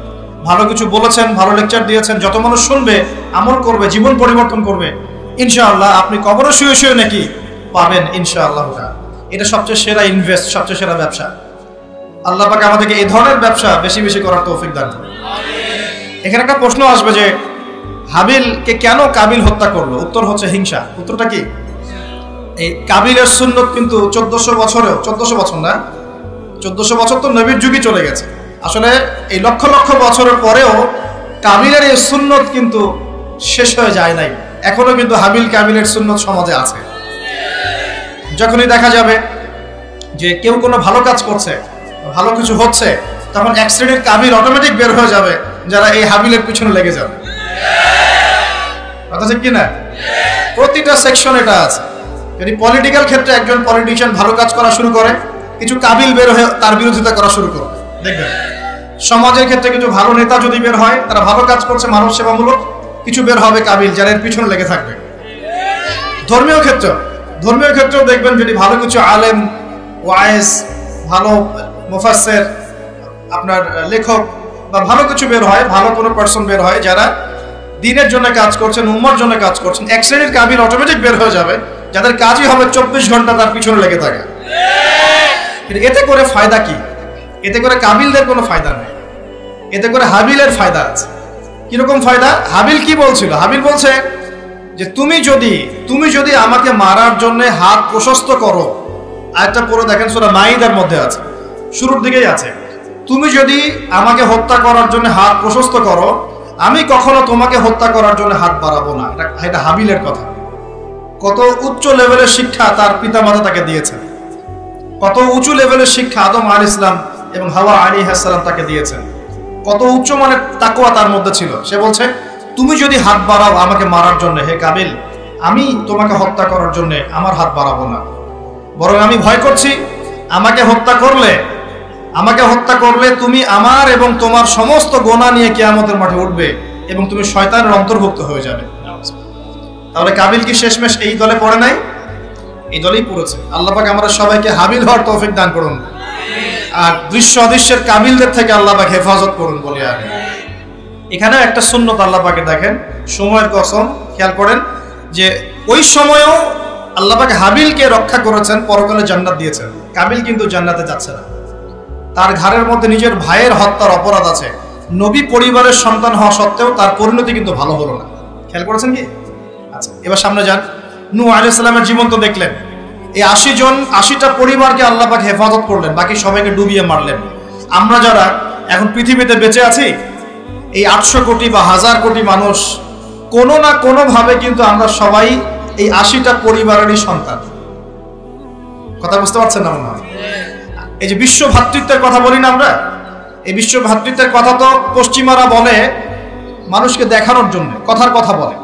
[SPEAKER 1] ভালো কিছু বলেছেন, ভালো লেকচার দিয়েছেন, যত মানুষ শুনবে, আমল করবে, জীবন পরিবর্তন করবে ইনশাআল্লাহ আপনি কবরে শুয়ে শুয়ে নাকি পাবেন ইনশাআল্লাহ। এটা সবচেয়ে সেরা ইনভেস্ট, সবচেয়ে সেরা ব্যবসা। আল্লাহ পাক আমাদেরকে এই ধরনের ব্যবসা বেশি বেশি করার তৌফিক দান করুন। এখানে একটা প্রশ্ন আসবে যে হাবিলকে কেন কাবিল হত্যা করলো? উত্তর হচ্ছে হিংসা। উত্তরটা কি? এই কাবিলের সুন্নত কিন্তু 1400 বছরেও, 1400 বছর না, 1400 বছর তো নবীর যুগই চলে গেছে। আসলে এই লক্ষ লক্ষ বছরের পরেও কাবিলের এই সুন্নত কিন্তু শেষ হয়ে যায় নাই, এখনো কিন্তু হাবিল কাবিলের সুন্নত সমাজে আছে। যখনই দেখা যাবে যে কেউ কোনো ভালো কাজ করছে, ভালো কিছু হচ্ছে, তখন এক শ্রেণীর কাবিল অটোমেটিক বের হয়ে যাবে যারা এই হাবিলের পিছনে লেগে যাবে। কথা ঠিক কিনা? প্রতিটা সেকশন এটা আছে। যদি পলিটিক্যাল ক্ষেত্রে একজন পলিটিশিয়ান ভালো কাজ করা শুরু করে, কিছু কাবিল বের হয়ে তার বিরোধিতা করা শুরু করে, দেখবেন। সমাজের ক্ষেত্রে কিছু ভালো নেতা যদি বের হয়, তারা ভালো কাজ করছে, মানব সেবামূলক, কিছু বের হবে কাবিল যারা এর পিছনে লেগে থাকবে। ধর্মীয় ক্ষেত্রেও দেখবেন যদি ভালো কিছু আলেম, ওয়াইজ, ভালো মুফাসসির, আপনার লেখক বা ভালো কিছু বের হয়, ভালো কোনো পার্সন বের হয় যারা দ্বীনের জন্য কাজ করছেন, উম্মার জন্য কাজ করছেন, এক শ্রেণীর কাবিল অটোমেটিক বের হয়ে যাবে যাদের কাজই হবে 24 ঘন্টা তার পিছনে লেগে থাকে। কিন্তু এতে করে ফায়দা কি? এতে করে কাবিলদের কোনো ফায়দা নেই, এতে করে হাবিলের ফায়দা আছে। কিরকম ফায়দা? হাবিল কি বলছিল? হাবিল বলছে যে তুমি যদি আমাকে মারার জন্য হাত প্রশস্ত করো, আরেকটা পড়ে দেখেন সূরা মাইদার মধ্যে আছে, শুরুর দিকেই আছে, তুমি যদি আমাকে হত্যা করার জন্য হাত প্রশস্ত করো, আমি কখনো তোমাকে হত্যা করার জন্য হাত বাড়াবো না। এটা হাবিলের কথা। কত উচ্চ লেভেলের শিক্ষা তার পিতামাতা তাকে দিয়েছেন, কত উঁচু লেভেলের শিক্ষা আদম আলাইহিস সালাম এবং হাওয়া আলাইহিস সালাম তাকে দিয়েছেন, কত উচ্চ মানের তাকওয়া তার মধ্যে ছিল। সে বলছে তুমি যদি হাত বাড়াও আমাকে মারার জন্য, হে কাবিল, আমি তোমাকে হত্যা করার জন্য আমার হাত বাড়াবো না, বরং আমি ভয় করছি আমাকে হত্যা করলে তুমি আমার এবং তোমার সমস্ত গুনাহ নিয়ে কিয়ামতের মাঠে উঠবে এবং তুমি শয়তানের অন্তর্ভুক্ত হয়ে যাবে। তাহলে কাবিল কি শেষমেশ এই দলে পড়ে নাই? এই দলেই পড়েছে। আল্লাহ পাক আমাদের সবাইকে হাবিল হওয়ার তৌফিক দান করুন, আর দৃশ্য অদৃশ্যের কাবিলদের থেকে আল্লাহ পাক হেফাজত করুন বলে। আমি এখানে একটা সুন্নত আল্লাহ পাকে দেখেন, সময়ের কসম, খেয়াল করেন যে ওই সময়েও আল্লাহ পাক হাবিলকে রক্ষা করেছেন, পরকালে জান্নাত দিয়েছেন। কাবিল কিন্তু জান্নাতে যাচ্ছে না, তার ঘাড়ের মধ্যে নিজের ভাইয়ের হত্যার অপরাধ আছে। নবী পরিবারের সন্তান হওয়া সত্ত্বেও তার পরিণতি কিন্তু ভালো হলো না। খেয়াল করেছেন কি? আচ্ছা, এবার সামনে যান। নূহ আলাইহিস সালামের জীবন তো দেখলেন। এই 80টা পরিবারকে আল্লাহ পাক হেফাজত করলেন, বাকি সবাইকে ডুবিয়ে মারলেন। আমরা যারা এখন পৃথিবীতে বেঁচে আছি, এই 800 কোটি বা 1000 কোটি মানুষ, কোনো না কোনো ভাবে কিন্তু আমরা সবাই এই 80টা পরিবারেরই সন্তান। কথা বুঝতে পারছেন না মনে হয়? এই যে বিশ্ব ভ্রাতৃত্বের কথা বলি না আমরা, এই বিশ্ব ভ্রাতৃত্বের কথা তো পশ্চিমারা বলে মানুষকে দেখানোর জন্য, কথার কথা বলে।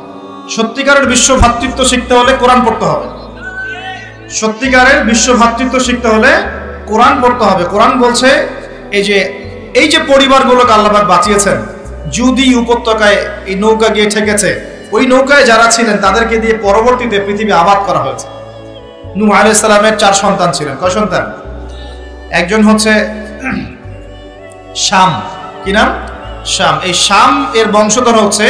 [SPEAKER 1] সত্যিকারের বিশ্ব ভ্রাতৃত্ব শিখতে হলে কোরআন পড়তে হবে। সত্যিকারের বিশ্ব ভ্রাতৃত্ব শিখতে হলে কোরআন পড়তে হবে। কোরআন বলছে এই যে পরিবারগুলোকে আল্লাহ পাক বাঁচিয়েছেন, জুদি উপত্যকায় এই নৌকা গিয়ে ঠেকেছে, ওই নৌকায় যারা ছিলেন তাদেরকে দিয়ে পরবর্তীতে পৃথিবী আবাদ করা হয়েছে। নূহ আলাইহিস সালামের 4 সন্তান ছিলেন। কয় সন্তান? একজন হচ্ছে শাম। কি নাম? শাম। এই শাম এর বংশধর হচ্ছে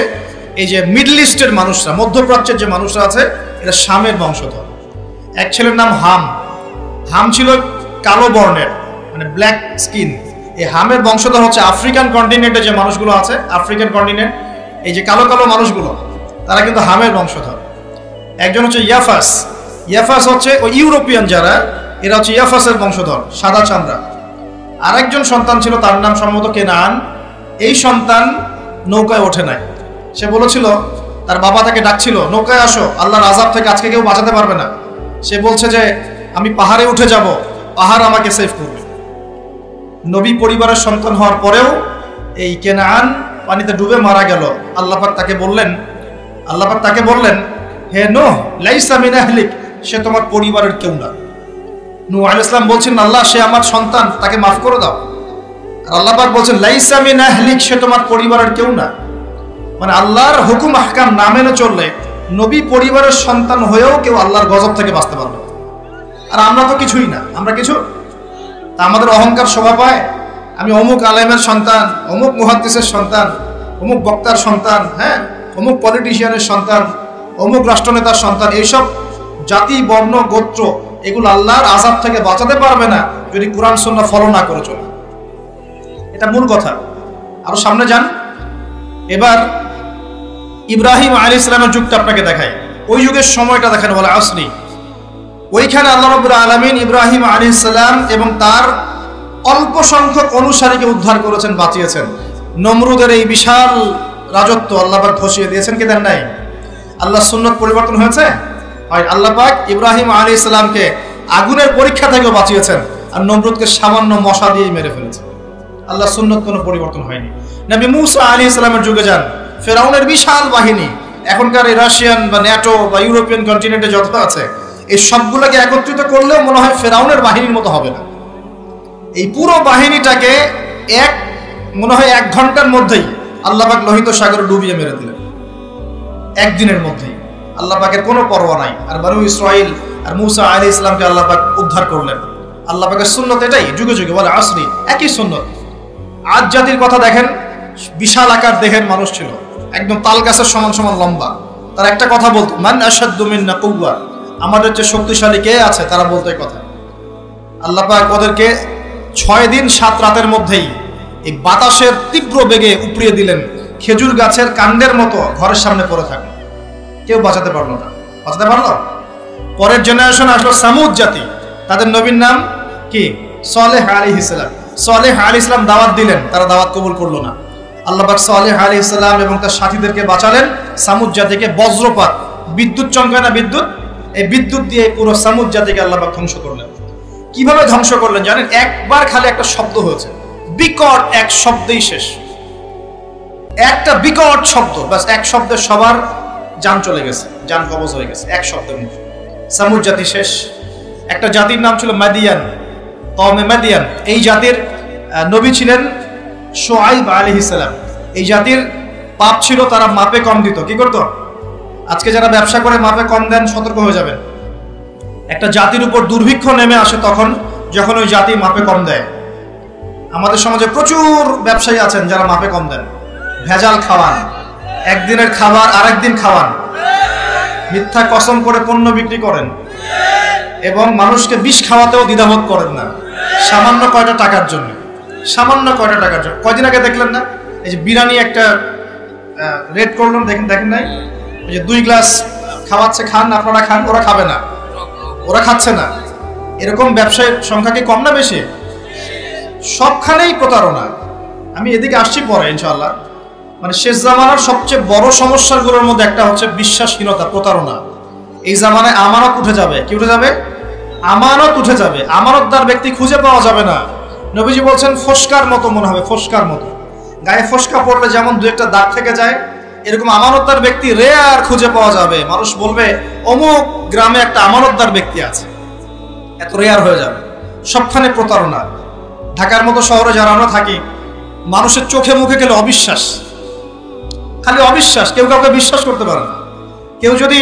[SPEAKER 1] এই যে মিডল ইস্টের মানুষরা, মধ্যপ্রাচ্যের যে মানুষরা আছে, এরা শামের বংশধর। এক ছেলের নাম হাম। হাম ছিল কালো বর্ণের, মানে ব্ল্যাক স্কিন। এই হামের বংশধর হচ্ছে আফ্রিকান কন্টিনেন্টে যে মানুষগুলো আছে, আফ্রিকান কন্টিনেন্ট, এই যে কালো কালো মানুষগুলো, তারা কিন্তু হামের বংশধর। একজন হচ্ছে ইয়াফাস। ইয়াফাস হচ্ছে ওই ইউরোপিয়ান যারা, এরা হচ্ছে ইয়াফাসের বংশধর, সাদা চামড়া। আরেকজন সন্তান ছিল, তার নাম সম্ভবত কেনান। এই সন্তান নৌকায় ওঠে নাই। সে বলেছিল, তার বাবা তাকে ডাকছিল, নৌকায় আসো, আল্লাহর আযাব থেকে আজকে কেউ বাঁচাতে পারবে না। সে বলছে যে আমি পাহাড়ে উঠে যাব, পাহাড় আমাকে সেভ করবে। নবী পরিবারের সন্তান হওয়ার পরেও এই কেনান পানিতে ডুবে মারা গেল। আল্লাহ পাক তাকে বললেন হে নূহ, লাইসা মিন আহলিক, সে তোমার পরিবারের কেউ না। নূহ আলাইহিস সালাম বলছেন, আল্লাহ সে আমার সন্তান, তাকে মাফ করে দাও। আর আল্লাহ পাক বলছেন, লাইসা মিন আহলিক, সে তোমার পরিবারের কেউ না। মানে আল্লাহর হুকুম আহকাম না মেনে চললে নবী পরিবারের সন্তান হয়েও কেউ আল্লাহর গজব থেকে বাঁচতে পারবে না। আর আমরা তো কিছুই না, আমরা কিছু, তা আমাদের অহংকার শোভা পায় আমি অমুক আলেমের সন্তান, অমুক মুহাদ্দিসের সন্তান, অমুক বক্তার সন্তান, হ্যাঁ অমুক পলিটিশিয়ানের সন্তান, অমুক রাষ্ট্রনেতার সন্তান। এইসব জাতি, বর্ণ, গোত্র এগুলো আল্লাহর আযাব থেকে বাঁচাতে পারবে না যদি কোরআন সুন্নাহ ফলো না করে চলে। এটা মূল কথা। আরো সামনে যান, এবার ইব্রাহিম আলাইহিস সালামের যুগটা আপনাকে দেখায়, ওই যুগের সময়টা দেখেন, বলে আসরি। ওইখানে আল্লাহ রাব্বুল আলামিন ইব্রাহিম আলাইহিস সালাম এবং তার অল্প সংখ্যক অনুসারীকে উদ্ধার করেছেন, বাঁচিয়েছেন। নমরুদের এই বিশাল রাজত্ব আল্লাহ পাক ধসিয়ে দিয়েছেন কি দেন নাই? আল্লাহ সুন্নাত পরিবর্তন হয়েছে? হয়। আল্লাহ পাক ইব্রাহিম আলাইহিস সালামকে আগুনের পরীক্ষা থেকেও বাঁচিয়েছেন, আর নমরুদকে সামান্য মশা দিয়ে মেরে ফেলেছে। আল্লাহ সুন্নাত কোনো পরিবর্তন হয়নি। নবী মূসা আলাইহিস সালামের যুগে যান, ফেরাউনের বিশাল বাহিনী, এখনকার এই রাশিয়ান বা ন্যাটো বা ইউরোপিয়ান কন্টিনেন্টে যত আছে, এই সবগুলোকে একত্রিত করলেও মনে হয় ফেরাউনের বাহিনীর মতো হবে না। এই পুরো বাহিনীটাকে মনে হয় 1 ঘন্টার মধ্যেই আল্লাহ পাক লোহিত সাগরে ডুবিয়ে মেরে দিলেন, একদিনের মধ্যেই। আল্লাহ পাকের কোনো পরোয়া নাই। আর বনু ইসরাইল আর মূসা আলাইহিস সালামকে আল্লাহ পাক উদ্ধার করলেন। আল্লাহ পাকের সুন্নাত এটাই, যুগে যুগে, বলে আসরি, একই সুন্নাত। আদ জাতির কথা দেখেন, বিশাল আকার দেহের মানুষ ছিল, একদম তাল গাছের সমান সমান লম্বা। তারা একটা কথা বলতো, মান আশাদ্দু মিন্না কুওয়া, আমাদের যে শক্তিশালী কে আছে, তারা বলতো এই কথা। আল্লাহ পাক ওদেরকে 6 দিন 7 রাতের মধ্যেই এই বাতাসের তীব্র বেগে উপড়িয়ে দিলেন, খেজুর গাছের কাণ্ডের মতো ঘরের সামনে পড়ে থাকলো, কেউ বাঁচাতে পারলো না। বাঁচাতে পারলো? পরের জেনারেশন আসলো সামুদ জাতি, তাদের নবীর নাম কি? সালেহ আলাইহিস সালাম। সালেহ আলাইহিস সালাম দাওয়াত দিলেন, তারা দাওয়াত কবুল করলো না। আল্লাহ পাক সালেহ আলাইহিস সালাম এবং তার সাথীদেরকে বাঁচালেন সামুদ জাতিকে বজ্রপাত, বিদ্যুৎ চমকায় না বিদ্যুৎ, এই বিদ্যুৎ দিয়ে পুরো সামুদ জাতিকে আল্লাহ পাক ধ্বংস করলেন। কিভাবে ধ্বংস করলেন জানেন? একবার খালি একটা শব্দ হয়েছে, বিকট এক শব্দেই শেষ। একটা বিকট শব্দ, বাস এক শব্দে সবার জান চলে গেছে, জান কবজ হয়ে গেছে এক শব্দের মধ্যে। সামুদ জাতি শেষ। একটা জাতির নাম ছিল মাদিয়ান, কওমে মাদিয়ান। এই জাতির নবী ছিলেন শুআইব আলাইহিস সালাম। এই জাতির পাপ ছিল, তারা মাপে কম দিত। কি করতো? আজকে যারা ব্যবসা করে মাপে কম দেন, সতর্ক হয়ে যাবেন। একটা জাতির উপর দুর্ভিক্ষ নেমে আসে তখন, যখন ওই জাতি মাপে কম দেয়। আমাদের সমাজে প্রচুর ব্যবসায়ী আছেন যারা মাপে কম দেন, ভেজাল খাওয়ান, একদিনের খাবার আরেকদিন খাওয়ান, মিথ্যা কসম করে পণ্য বিক্রি করেন এবং মানুষকে বিষ খাওয়াতেও দ্বিধাবোধ করেন না, সামান্য কয়টা টাকার জন্য। সামান্য কয়টা টাকার জন্য। কয়দিন আগে দেখলেন না, এই যে বিরিয়ানি একটা রেড করলেন, দেখেন নাই? ওই যে 2 গ্লাস খাওয়াচ্ছে, খান, আপনারা খান, ওরা খাবে না, ওরা খাচ্ছে না। এরকম ব্যবসায়ীর সংখ্যা কি কম না বেশি? সবখানেই প্রতারণা। আমি এদিকে আসছি পরে ইনশাআল্লাহ। মানে শেষ জামানার সবচেয়ে বড় সমস্যাগুলোর মধ্যে একটা হচ্ছে বিশ্বাসহীনতা, প্রতারণা। এই জামানায় আমানত উঠে যাবে। কি উঠে যাবে? আমানত উঠে যাবে। আমানতদার ব্যক্তি খুঁজে পাওয়া যাবে না। নবীজি বলছেন ফসকার মতো মনে হবে, ফসকার মতো। গায়ে ফসকা পড়লে যেমন 2-1টা দাগ থেকে যায়, এরকম আমানতদার ব্যক্তি রেয়ার খুঁজে পাওয়া যাবে। মানুষ বলবে অমুক গ্রামে একটা আমানতদার ব্যক্তি আছে, এত রেয়ার হয়ে যাবে। সবখানে প্রতারণা। ঢাকার মতো শহরে যারা আমরা থাকি, মানুষের চোখে মুখে গেলে অবিশ্বাস, খালি অবিশ্বাস, কেউ কাউকে বিশ্বাস করতে পারে না। কেউ যদি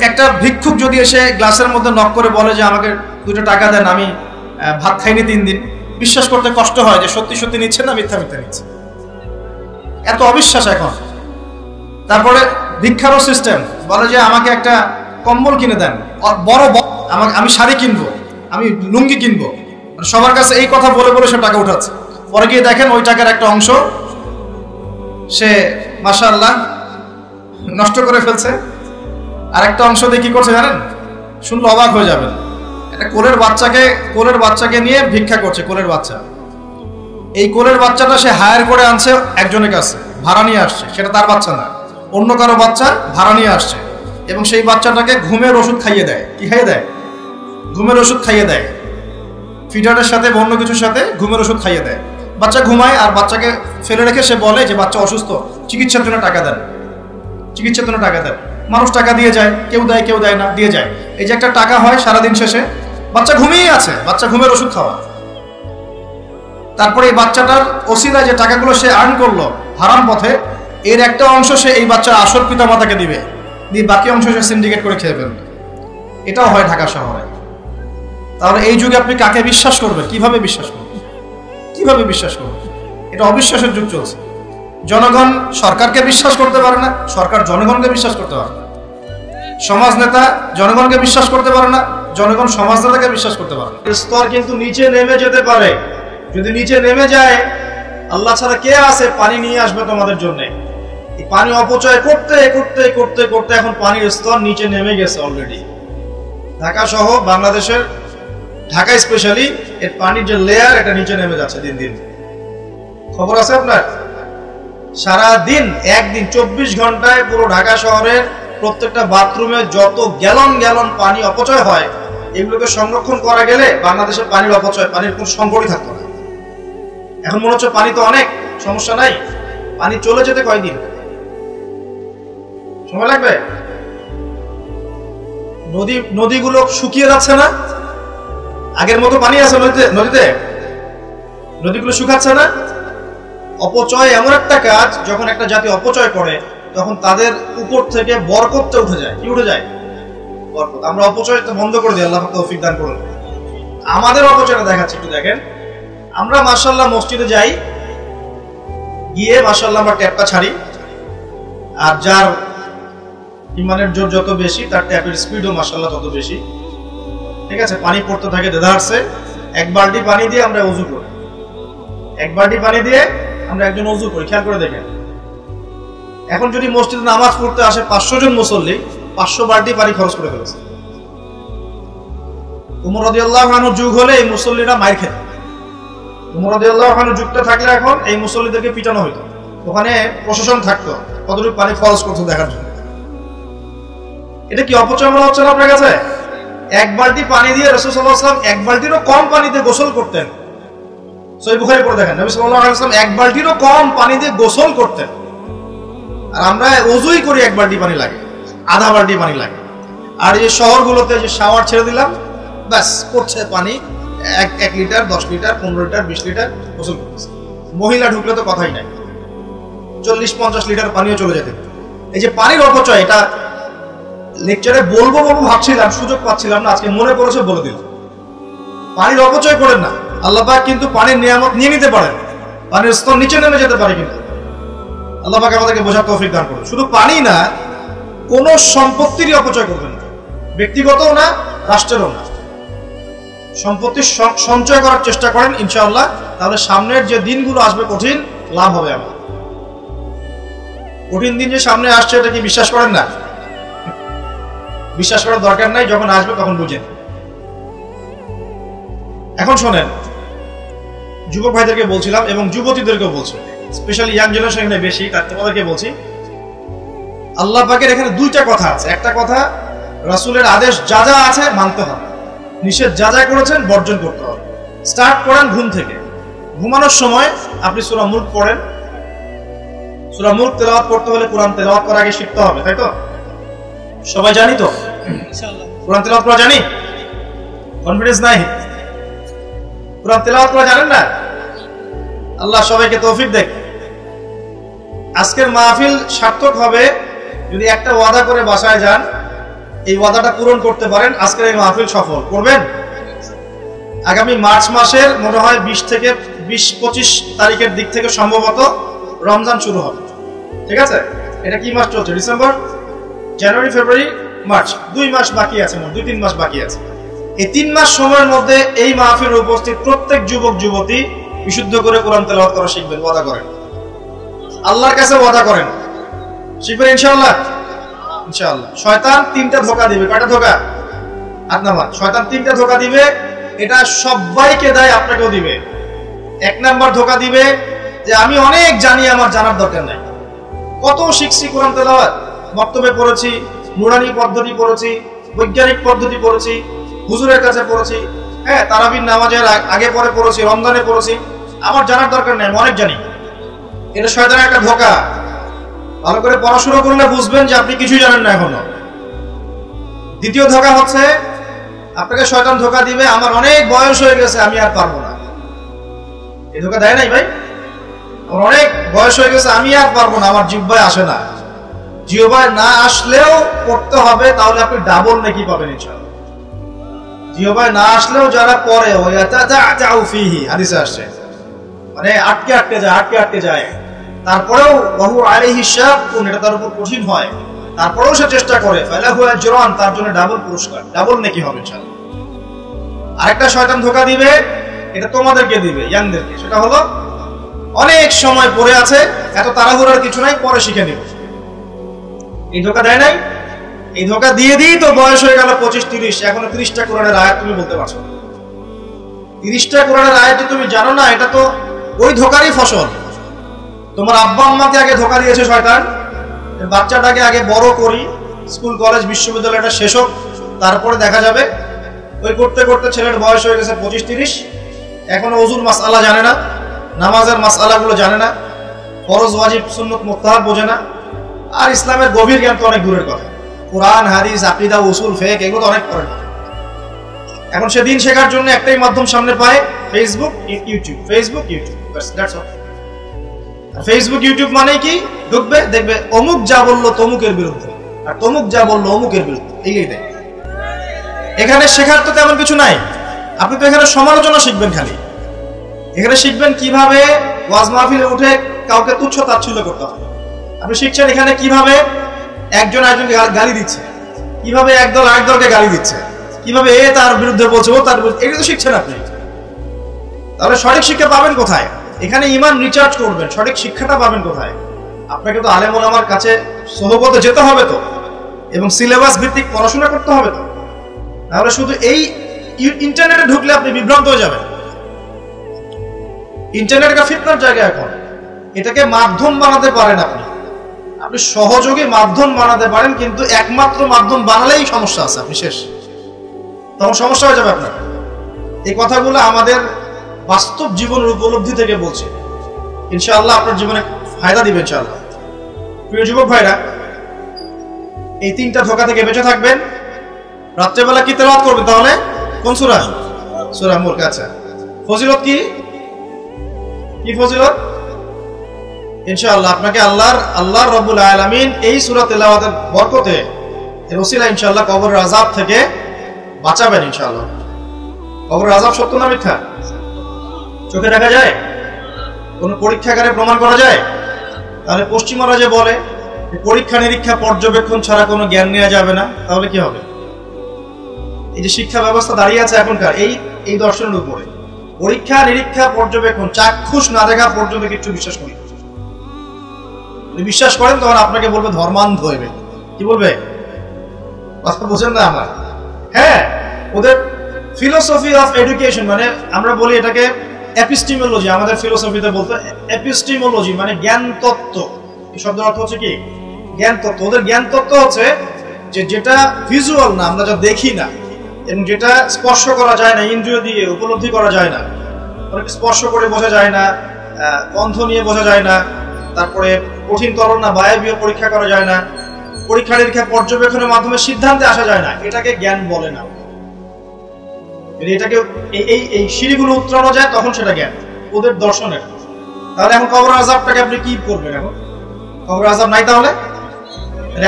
[SPEAKER 1] একটা ভিক্ষুক যদি এসে গ্লাসের মধ্যে নক করে বলে যে আমাকে 2টা টাকা দেন, আমি ভাত খাইনি 3 দিন, বিশ্বাস করতে কষ্ট হয় যে সত্যি সত্যি নিচ্ছে না মিথ্যা মিথ্যা নিচ্ছে। এত অবিশ্বাস এখন। তারপরে ভিক্ষারও সিস্টেম, বলে যে আমাকে একটা কম্বল কিনে দেন, বড় আমি শাড়ি কিনবো, আমি লুঙ্গি কিনবো। সবার কাছে এই কথা বলে বলে সে টাকা উঠাচ্ছে। পরে গিয়ে দেখেন ওই টাকার একটা অংশ সে মাশাআল্লাহ নষ্ট করে ফেলছে, আর একটা অংশ দিয়ে কি করছে জানেন? শুনলে অবাক হয়ে যাবেন। একটা কোলের বাচ্চাকে নিয়ে ভিক্ষা করছে, কোলের বাচ্চা। এই কোলের বাচ্চাটা সে হায়ার করে আনছে একজনের কাছে, ভাড়া নিয়ে আসছে। সেটা তার বাচ্চা না, অন্য কারো বাচ্চা ভাড়া নিয়ে আসছে, এবং সেই বাচ্চাটাকে ঘুমের ওষুধ খাইয়ে দেয়। কি খাইয়ে দেয়? ঘুমের ওষুধ খাইয়ে দেয়। ফিডারের সাথে অন্য কিছুর সাথে ঘুমের ওষুধ খাইয়ে দেয়। বাচ্চা ঘুমায়, আর বাচ্চাকে ফেলে রেখে সে বলে যে বাচ্চা অসুস্থ, চিকিৎসার জন্য টাকা দেন, চিকিৎসার জন্য টাকা দেন। মানুষ টাকা দিয়ে যায়, কেউ দেয় কেউ দেয় না, দিয়ে যায়। এই যে একটা টাকা হয় সারাদিন শেষে, বাচ্চা ঘুমিয়ে আছে, বাচ্চা ঘুমের ওষুধ খাওয়া। তারপরে এই বাচ্চাটার ওসিলায় যে টাকাগুলো সে আর্ন করলো হারাম পথে, এর একটা অংশ সে এই বাচ্চার আসল পিতা মাতাকে দিবে, দিয়ে বাকি অংশ সে সিন্ডিকেট করে খেয়ে ফেলবে। এটাও হয় ঢাকা শহরে। তাহলে এই যুগে আপনি কাকে বিশ্বাস করবেন? কিভাবে বিশ্বাস করবেন? কিভাবে বিশ্বাস করবেন? এটা অবিশ্বাসের যুগ চলছে। জনগণ সরকারকে বিশ্বাস করতে পারে না, সরকার জনগণকে বিশ্বাস করতে পারে না। সমাজ নেতা জনগণকে বিশ্বাস করতে পারে না, জনগণ সমাজ নেতাকে বিশ্বাস করতে পারে না। স্তর কিন্তু নিচে নেমে যেতে পারে। যদি নিচে নেমে যায়, আল্লাহ ছাড়া কে আছে পানি নিয়ে আসবে তোমাদের জন্য? এই পানি অপচয় করতে করতে করতে করতে এখন পানির স্তর নিচে নেমে গেছে অলরেডি। ঢাকা সহ বাংলাদেশের, ঢাকা স্পেশালি, এর পানির যে লেয়ার এটা নিচে নেমে যাচ্ছে দিন দিন। খবর আছে আপনার? সারা দিন, একদিন 24 ঘন্টায় পুরো ঢাকা শহরের প্রত্যেকটা বাথরুমে যত গ্যালন গ্যালন পানি অপচয় হয়, এগুলোকে সংরক্ষণ করা গেলে বাংলাদেশের পানির অপচয়, পানির কোনো সংকটই থাকতো না। এখন মনে হচ্ছে পানি তো অনেক, সমস্যা নাই। পানি চলে যেতে কয়দিন সময় লাগবে? নদীগুলো শুকিয়ে যাচ্ছে না? আগের মতো পানি আছে নদীতে? নদীগুলো শুকাচ্ছে না? অপচয় এমন একটা কাজ, যখন একটা জাতি অপচয় করে তখন তাদের উপর থেকে বরকতটা উঠে যায়। কি উঠে যায়? বরকত। আমরা অপচয়টা বন্ধ করে দিই, আল্লাহ তৌফিক দান করুন। আমাদের অপচয়টা দেখাচ্ছি, একটু দেখেন। আমরা মাশাআল্লাহ মসজিদে যাই, গিয়ে মাশাআল্লাহ আমরা ট্যাপটা ছাড়ি, আর যার ইমানের জোর যত বেশি তার ট্যাপের স্পিডও মাশাআল্লাহ তত বেশি। ঠিক আছে, পানি পড়তে থাকে দেদারসে। এক বালতি পানি দিয়ে আমরা ওযু করি, এক বালতি পানি দিয়ে আমরা একজন ওযু করি। খেয়াল করে দেখেন, এখন যদি মসজিদে নামাজ পড়তে আসে 500 জন মুসল্লি, 500 বালতি পানি খরচ করে ফেলেছে। উমর রাদিয়াল্লাহু আনহু যুগ হলে এই মুসল্লিরা মাইর খেত। উমর রাদিয়াল্লাহু আনহু যুগটা থাকলে এখন এই মুসল্লিদেরকে পিটানো হইতো। ওখানে প্রশাসন থাকতো কতটুকু পানি খরচ করতে দেখার জন্য। এটা কি অপচয় মনে হচ্ছে না আপনার কাছে? এক বালতি পানি দিয়ে রাসূল সাল্লাল্লাহু আলাইহি ওয়াসাল্লাম এক বালতিরও কম পানিতে গোসল করতেন। সহিহ বুখারী পড়ে দেখেন, নবী সাল্লাল্লাহু আলাইহি ওয়াসাল্লাম এক বালতিরও কম পানি দিয়ে গোসল করতেন। আর আমরা ওযুই করি এক বালতি পানি লাগে, আধা বালতি পানি লাগে। আর এই শহরগুলোতে যে শাওয়ার ছেড়ে দিলাম, ব্যাস পড়ছে পানি 1 লিটার, 10 লিটার, 15 লিটার, 20 লিটার গোসল করতেছে। মহিলা ঢুকলে তো কথাই নাই, 40-50 লিটার পানিও চলে যেত। এই যে পানির অপচয়, এটা লেকচারে বলবো ভাবছিলাম, সুযোগ পাচ্ছিলাম না, আজকে মনে পড়েছে বলে দিলাম। পানির অপচয় করেন না। আল্লাহ পাক কিন্তু পানির নিয়ামত নিয়ে নিতে পারেন, পানির স্তর নিচে নেমে যেতে পারে, কিন্তু আল্লাহ পাক আমাদেরকে বোঝার তৌফিক দান করুন। শুধু পানি না, কোন সম্পত্তিরই অপচয় করবেন না, ব্যক্তিগতও না, রাষ্ট্রেরও না। সম্পত্তি সঞ্চয় করার চেষ্টা করেন ইনশাআল্লাহ, তাহলে সামনের যে দিনগুলো আসবে কঠিন, লাভ হবে আমার। কঠিন দিন যে সামনে আসছে, এটা কি বিশ্বাস করেন না? বিশ্বাস করার দরকার নাই, যখন আসবে তখন বুঝেন। এখন শোনেন, যুবক ভাইদেরকে বলছিলাম এবং যুবতীদেরকেও বলছি, স্পেশালি ইয়াং জেনারেশন এখানে বেশি, তার তোমাদেরকে বলছি, আল্লাহ পাকের এখানে দুইটা কথা আছে। একটা কথা, রাসূলের আদেশ যা যা আছে মানতে হবে, নিষেধ যা যা করেছেন বর্জন করতে হবে। স্টার্ট করেন ঘুম থেকে। ঘুমানোর সময় আপনি সূরা মুলক পড়েন। সূরা মুলক তেলাওয়াত করতে হলে কোরআন তেলাওয়াত করার আগে শিখতে হবে, তাই তো? সবাই জানি তো ইনশাআল্লাহ? কোরআন তেলাওয়াত করা জানি? কনফিডেন্স নাই? কোরআন তেলাওয়াত করা জানেন না? আল্লাহ সবাইকে তৌফিক দেখ। আজকের মাহফিল সার্থক হবে যদি একটা ওয়াদা করে বাসায় যান, এই ওয়াদাটা পূরণ করতে পারেন, আজকের এই মাহফিল সফল করবেন। আগামী মার্চ মাসের মনে হয় 20 থেকে 20-25 তারিখের দিক থেকে সম্ভবত রমজান শুরু হবে। ঠিক আছে? এটা কি মাস চলছে? ডিসেম্বর, জানুয়ারি, ফেব্রুয়ারি, মার্চ, 2 মাস বাকি আছে, 2-3 মাস বাকি আছে। এই 3 মাস সময়ের মধ্যে এই মাহফিলে উপস্থিত প্রত্যেক যুবক যুবতী বিশুদ্ধ করে কোরআন তেলাওয়াত করা শিখবেন, ওয়াদা করেন, আল্লাহর কাছে ওয়াদা করেন, শিখবেন ইনশাআল্লাহ। ইনশাআল্লাহ। শয়তান 3টা ধোঁকা দিবে। কয়টা ধোঁকা? আপনার শয়তান 3টা ধোঁকা দিবে, এটা সবাইকে দেয়, আপনাকেও দিবে। 1 নাম্বার ধোঁকা দিবে যে আমি অনেক জানি, আমার জানার দরকার নাই। কত শিখছি কোরআন তেলাওয়াত, বক্তব্যে পড়েছি, নুরানি পদ্ধতি পড়েছি, বৈজ্ঞানিক পদ্ধতি পড়েছি, হুজুরের কাছে পড়েছি, হ্যাঁ, তারাবির নামাজের আগে পরে পড়েছি, রমজানে পড়েছি, আমার জানার দরকার নেই, আমি অনেক জানি। এটা শয়তানের একটা ধোঁকা। ভালো করে পড়াশোনা করলে বুঝবেন যে আপনি কিছুই জানেন না এখনো। দ্বিতীয় ধোঁকা হচ্ছে আপনাকে শয়তান ধোঁকা দিবে, আমার অনেক বয়স হয়ে গেছে, আমি আর পারবো না। এই ধোঁকা দেয় নাই ভাই? আমার অনেক বয়স হয়ে গেছে, আমি আর পারবো না, আমার জিহ্বায় আসে না। জিহ্বায় না আসলেও পড়তে হবে, তাহলে আপনি ডাবল নেকি পাবেন ইনশাআল্লাহ। জিহ্বায় না আসলেও যারা পড়ে হাদিসে আসছে, মানে আটকে যায়, তারপরেও বহু আলাইহি শাক্কুন, এটা তার উপর কঠিন হয়, তারপরেও সে চেষ্টা করে, ফালাহু আজরান, তার জন্য ডাবল পুরস্কার, ডাবল নেকি হবে ইনশাআল্লাহ। আরেকটা শয়তান ধোঁকা দিবে, এটা তোমাদেরকে দিবে, ইয়াংদেরকে, সেটা হলো অনেক সময় পড়ে আছে, এত তাড়াহুড়ার কিছু নাই, পরে শিখে নিব। এই ধোঁকা দেয় নাই? এই ধোঁকা দিয়ে দিই তো বয়স হয়ে গেল 25-30, এখনো 30টা কোরআনের আয়াত তুমি বলতে পারছো না। 30টা কোরআনের আয়াত তুমি জানো না, এটা তো ওই ধোঁকারই ফসল। তোমার আব্বা আম্মাকে আগে ধোঁকা দিয়েছে শয়তান, বাচ্চাটাকে আগে বড় করি, স্কুল কলেজ বিশ্ববিদ্যালয়টা শেষ হোক, তারপরে দেখা যাবে। ওই করতে করতে ছেলের বয়স হয়ে গেছে 25-30, এখনো ওযুর মাসআলা জানে না, নামাজের মাসআলাগুলো জানে না, ফরজ ওয়াজিব সুন্নত মুস্তাহাব বোঝে না, আর ইসলামের গভীর জ্ঞান তো অনেক দূরের কথা। কোরআন হাদিস আকীদা উসুল ফিকহ এগুলো অনেক পড়ে না। এখন সে দিন শেখার জন্য একটাই মাধ্যম সামনে পায়, Facebook YouTube, Facebook YouTube, that's all. Facebook YouTube মানে কি? ঢুকবে, দেখবে অমুক যা বললো তমুকের বিরুদ্ধে, আর তমুক যা বললো অমুকের বিরুদ্ধে, এই দেখ। এখানে শেখার তো তেমন কিছু নাই, আপনি তো এখানে সমালোচনা শিখবেন খালি। এখানে শিখবেন কিভাবে ওয়াজ মাহফিলে উঠে কাউকে তুচ্ছ তাচ্ছিল্য করতে হবে। আপনি শিখছেন এখানে কিভাবে একজন আরেকজনকে গালি দিচ্ছে, কিভাবে একদল আরেক দলকে গালি দিচ্ছে, কিভাবে এ তার বিরুদ্ধে বলছে, ও তার বিরুদ্ধে, এগুলো তো শিখছেন আপনি। তাহলে সঠিক শিক্ষা পাবেন কোথায়? এখানে ঈমান রিচার্জ করবেন, সঠিক শিক্ষাটা পাবেন কোথায়? আপনাকে তো আলেম ওলামার কাছে সোহবতে যেতে হবে তো, এবং সিলেবাস ভিত্তিক পড়াশোনা করতে হবে তো। তাহলে শুধু এই ইন্টারনেটে ঢুকলে আপনি বিভ্রান্ত হয়ে যাবেন। ইন্টারনেট একটা ফিতনার জায়গা এখন, এটাকে মাধ্যম বানাতে পারেন আপনি, আপনি সহযোগী মাধ্যম বানাতে পারেন, কিন্তু একমাত্র মাধ্যম বানালেই সমস্যা আছে, আপনি শেষ, তখন সমস্যা হয়ে যাবে আপনার। এই কথাগুলো আমাদের বাস্তব জীবনের উপলব্ধি থেকে বলছি, ইনশাআল্লাহ আপনার জীবনে ফায়দা দিবে ইনশাআল্লাহ। প্রিয় যুবক ভাইরা, এই 3টা ধোঁকা থেকে বেঁচে থাকবেন। রাত্রেবেলা কি তেলাওয়াত করবেন তাহলে? কোন সূরা? সূরা মুলক। আচ্ছা, ফজিলত কি কি ফজিলত? ইনশাআল্লাহ আপনাকে আল্লাহ রাব্বুল আলামিন এই সূরা তেলাওয়াতের বরকতে, এর ওসিলা ইনশাআল্লাহ কবরের আযাব থেকে বাঁচাবেন ইনশাআল্লাহ। কবরের আযাব সত্য না মিথ্যা? চোখে দেখা যায়? কোন পরীক্ষাগারে প্রমাণ করা যায়? তাহলে পশ্চিমারা যে বলে পরীক্ষা নিরীক্ষা পর্যবেক্ষণ ছাড়া কোনো জ্ঞান নেওয়া যাবে না, তাহলে কি হবে? এই যে শিক্ষা ব্যবস্থা দাঁড়িয়ে আছে এখনকার এই দর্শনের উপরে, পরীক্ষা নিরীক্ষা পর্যবেক্ষণ চাক্ষুষ না দেখা পর্যন্ত কিছু বিশ্বাস করি। যদি বিশ্বাস করেন তখন আপনাকে বলবে ধর্মান্ধ হইবে। কি বলবে? কথা বোঝেন না আমার? হ্যাঁ, ওদের ফিলোসফি অফ এডুকেশন, মানে আমরা বলি এটাকে এপিস্টিমোলজি, আমাদের ফিলোসফিতে বলতে এপিস্টিমোলজি মানে জ্ঞান তত্ত্ব। এই শব্দের অর্থ হচ্ছে কি? জ্ঞান তত্ত্ব। ওদের জ্ঞান তত্ত্ব হচ্ছে যে যেটা ভিজুয়াল না, আমরা যা দেখি না, এবং যেটা স্পর্শ করা যায় না, ইন্দ্রিয় দিয়ে উপলব্ধি করা যায় না, স্পর্শ করে বোঝা যায় না, গন্ধ নিয়ে বোঝা যায় না, তারপরে কঠিন তরল না বায়বীয় পরীক্ষা করা যায় না, পরীক্ষা নিরীক্ষা পর্যবেক্ষণের মাধ্যমে সিদ্ধান্তে আসা যায় না, এটাকে জ্ঞান বলে না। এটাকে এই সিঁড়িগুলো উত্তরানো যায় তখন সেটা জ্ঞান, ওদের দর্শনের। তাহলে এখন কবর আযাবটাকে আপনি কি করবেন? এখন কবর আযাব নাই, তাহলে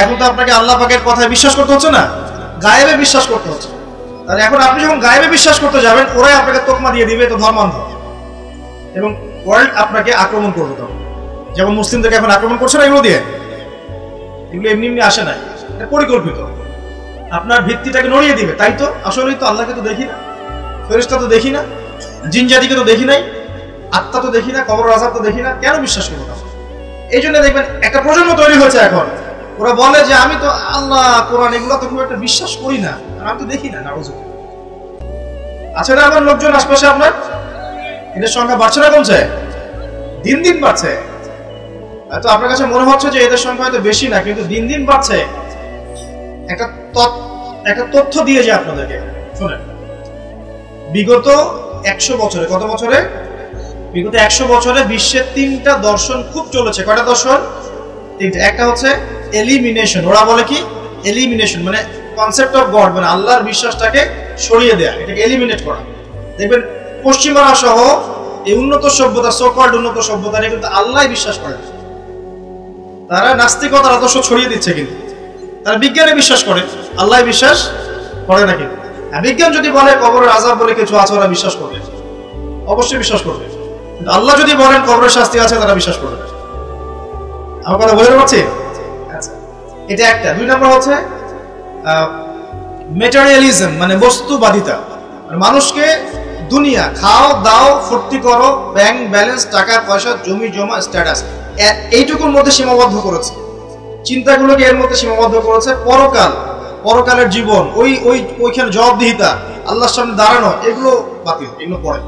[SPEAKER 1] এখন তো আপনাকে আল্লাহ পাকের কথায় বিশ্বাস করতে হচ্ছে না, গায়েবে বিশ্বাস করতে হচ্ছে। তাহলে এখন আপনি যখন গায়েবে বিশ্বাস করতে যাবেন, ওরাই আপনাকে তোকমা দিয়ে দিবে তো ধর্মান্ধ, এবং ওয়ার্ল্ড আপনাকে আক্রমণ করবে তখন। যেমন মুসলিমদেরকে এখন আক্রমণ করছে না এগুলো দিয়ে, এগুলো এমনি এমনি আসে না, এটা পরিকল্পিত। আপনার ভিত্তিটাকে নড়িয়ে দিবে। তাই তো আসলেই তো আল্লাহকে তো দেখি না, ফেরেশতা তো দেখি না, জিন জাতিকে তো দেখি নাই, আত্মা তো দেখি না, কবর আযাব তো দেখি না, কেন বিশ্বাস করবো তখন? এই জন্য দেখবেন একটা প্রজন্ম তৈরি হয়েছে এখন, ওরা বলে যে আমি তো আল্লাহ কোরআন এগুলো তো খুব একটা বিশ্বাস করি না, আমি তো দেখি না। নাউযুবিল্লাহ। আছে না আমার লোকজন আশপাশে? আপনার এদের সংখ্যা বাড়ছে না কমছে? দিন দিন বাড়ছে। তো আপনার কাছে মনে হচ্ছে যে এদের সংখ্যা হয়তো বেশি না, কিন্তু দিন দিন বাড়ছে। একটা তথ্য দিয়ে যে আপনাদেরকে শুনেন, বিগত 100 বছরে, কত বছরে? বিগত 100 বছরে বিশ্বের 3টা দর্শন খুব চলেছে। কয়টা দর্শন? 3টা। একটা হচ্ছে এলিমিনেশন, ওরা বলে কি এলিমিনেশন, মানে কনসেপ্ট অফ গড মানে আল্লাহর বিশ্বাসটাকে সরিয়ে দেয়া, এটাকে এলিমিনেট করা। দেখবেন পশ্চিমারা সহ এই উন্নত সভ্যতা, সো কল্ড উন্নত সভ্যতা নিয়ে কিন্তু আল্লাহ বিশ্বাস করে না। তারা নাস্তিকতার আদর্শ ছড়িয়ে দিচ্ছে, কিন্তু তারা বিজ্ঞানে বিশ্বাস করে, আল্লাহ বিশ্বাস করে না। কিন্তু বিজ্ঞান যদি বলে কবরের আযাব বলে কিছু আছে, ওরা বিশ্বাস করবে, অবশ্যই বিশ্বাস করবে। কিন্তু আল্লাহ যদি বলেন কবরের শাস্তি আছে, তারা বিশ্বাস করবে। আমার কথা বুঝতে পারছি? আচ্ছা, এটা একটা। 2 নম্বর হচ্ছে ম্যাটেরিয়ালিজম মানে বস্তুবাদিতা। মানুষকে দুনিয়া, খাও দাও ফুর্তি করো, ব্যাংক ব্যালেন্স, টাকা পয়সা, জমি জমা, স্ট্যাটাস, এইটুকুর মধ্যে সীমাবদ্ধ করেছে। চিন্তাগুলোকে এর মধ্যে সীমাবদ্ধ করেছে। পরকাল, পরকালের জীবন, ওইখানে জবাবদিহিতা, আল্লাহর সামনে দাঁড়ানো, এগুলো বাতিল, এগুলো পড়ে।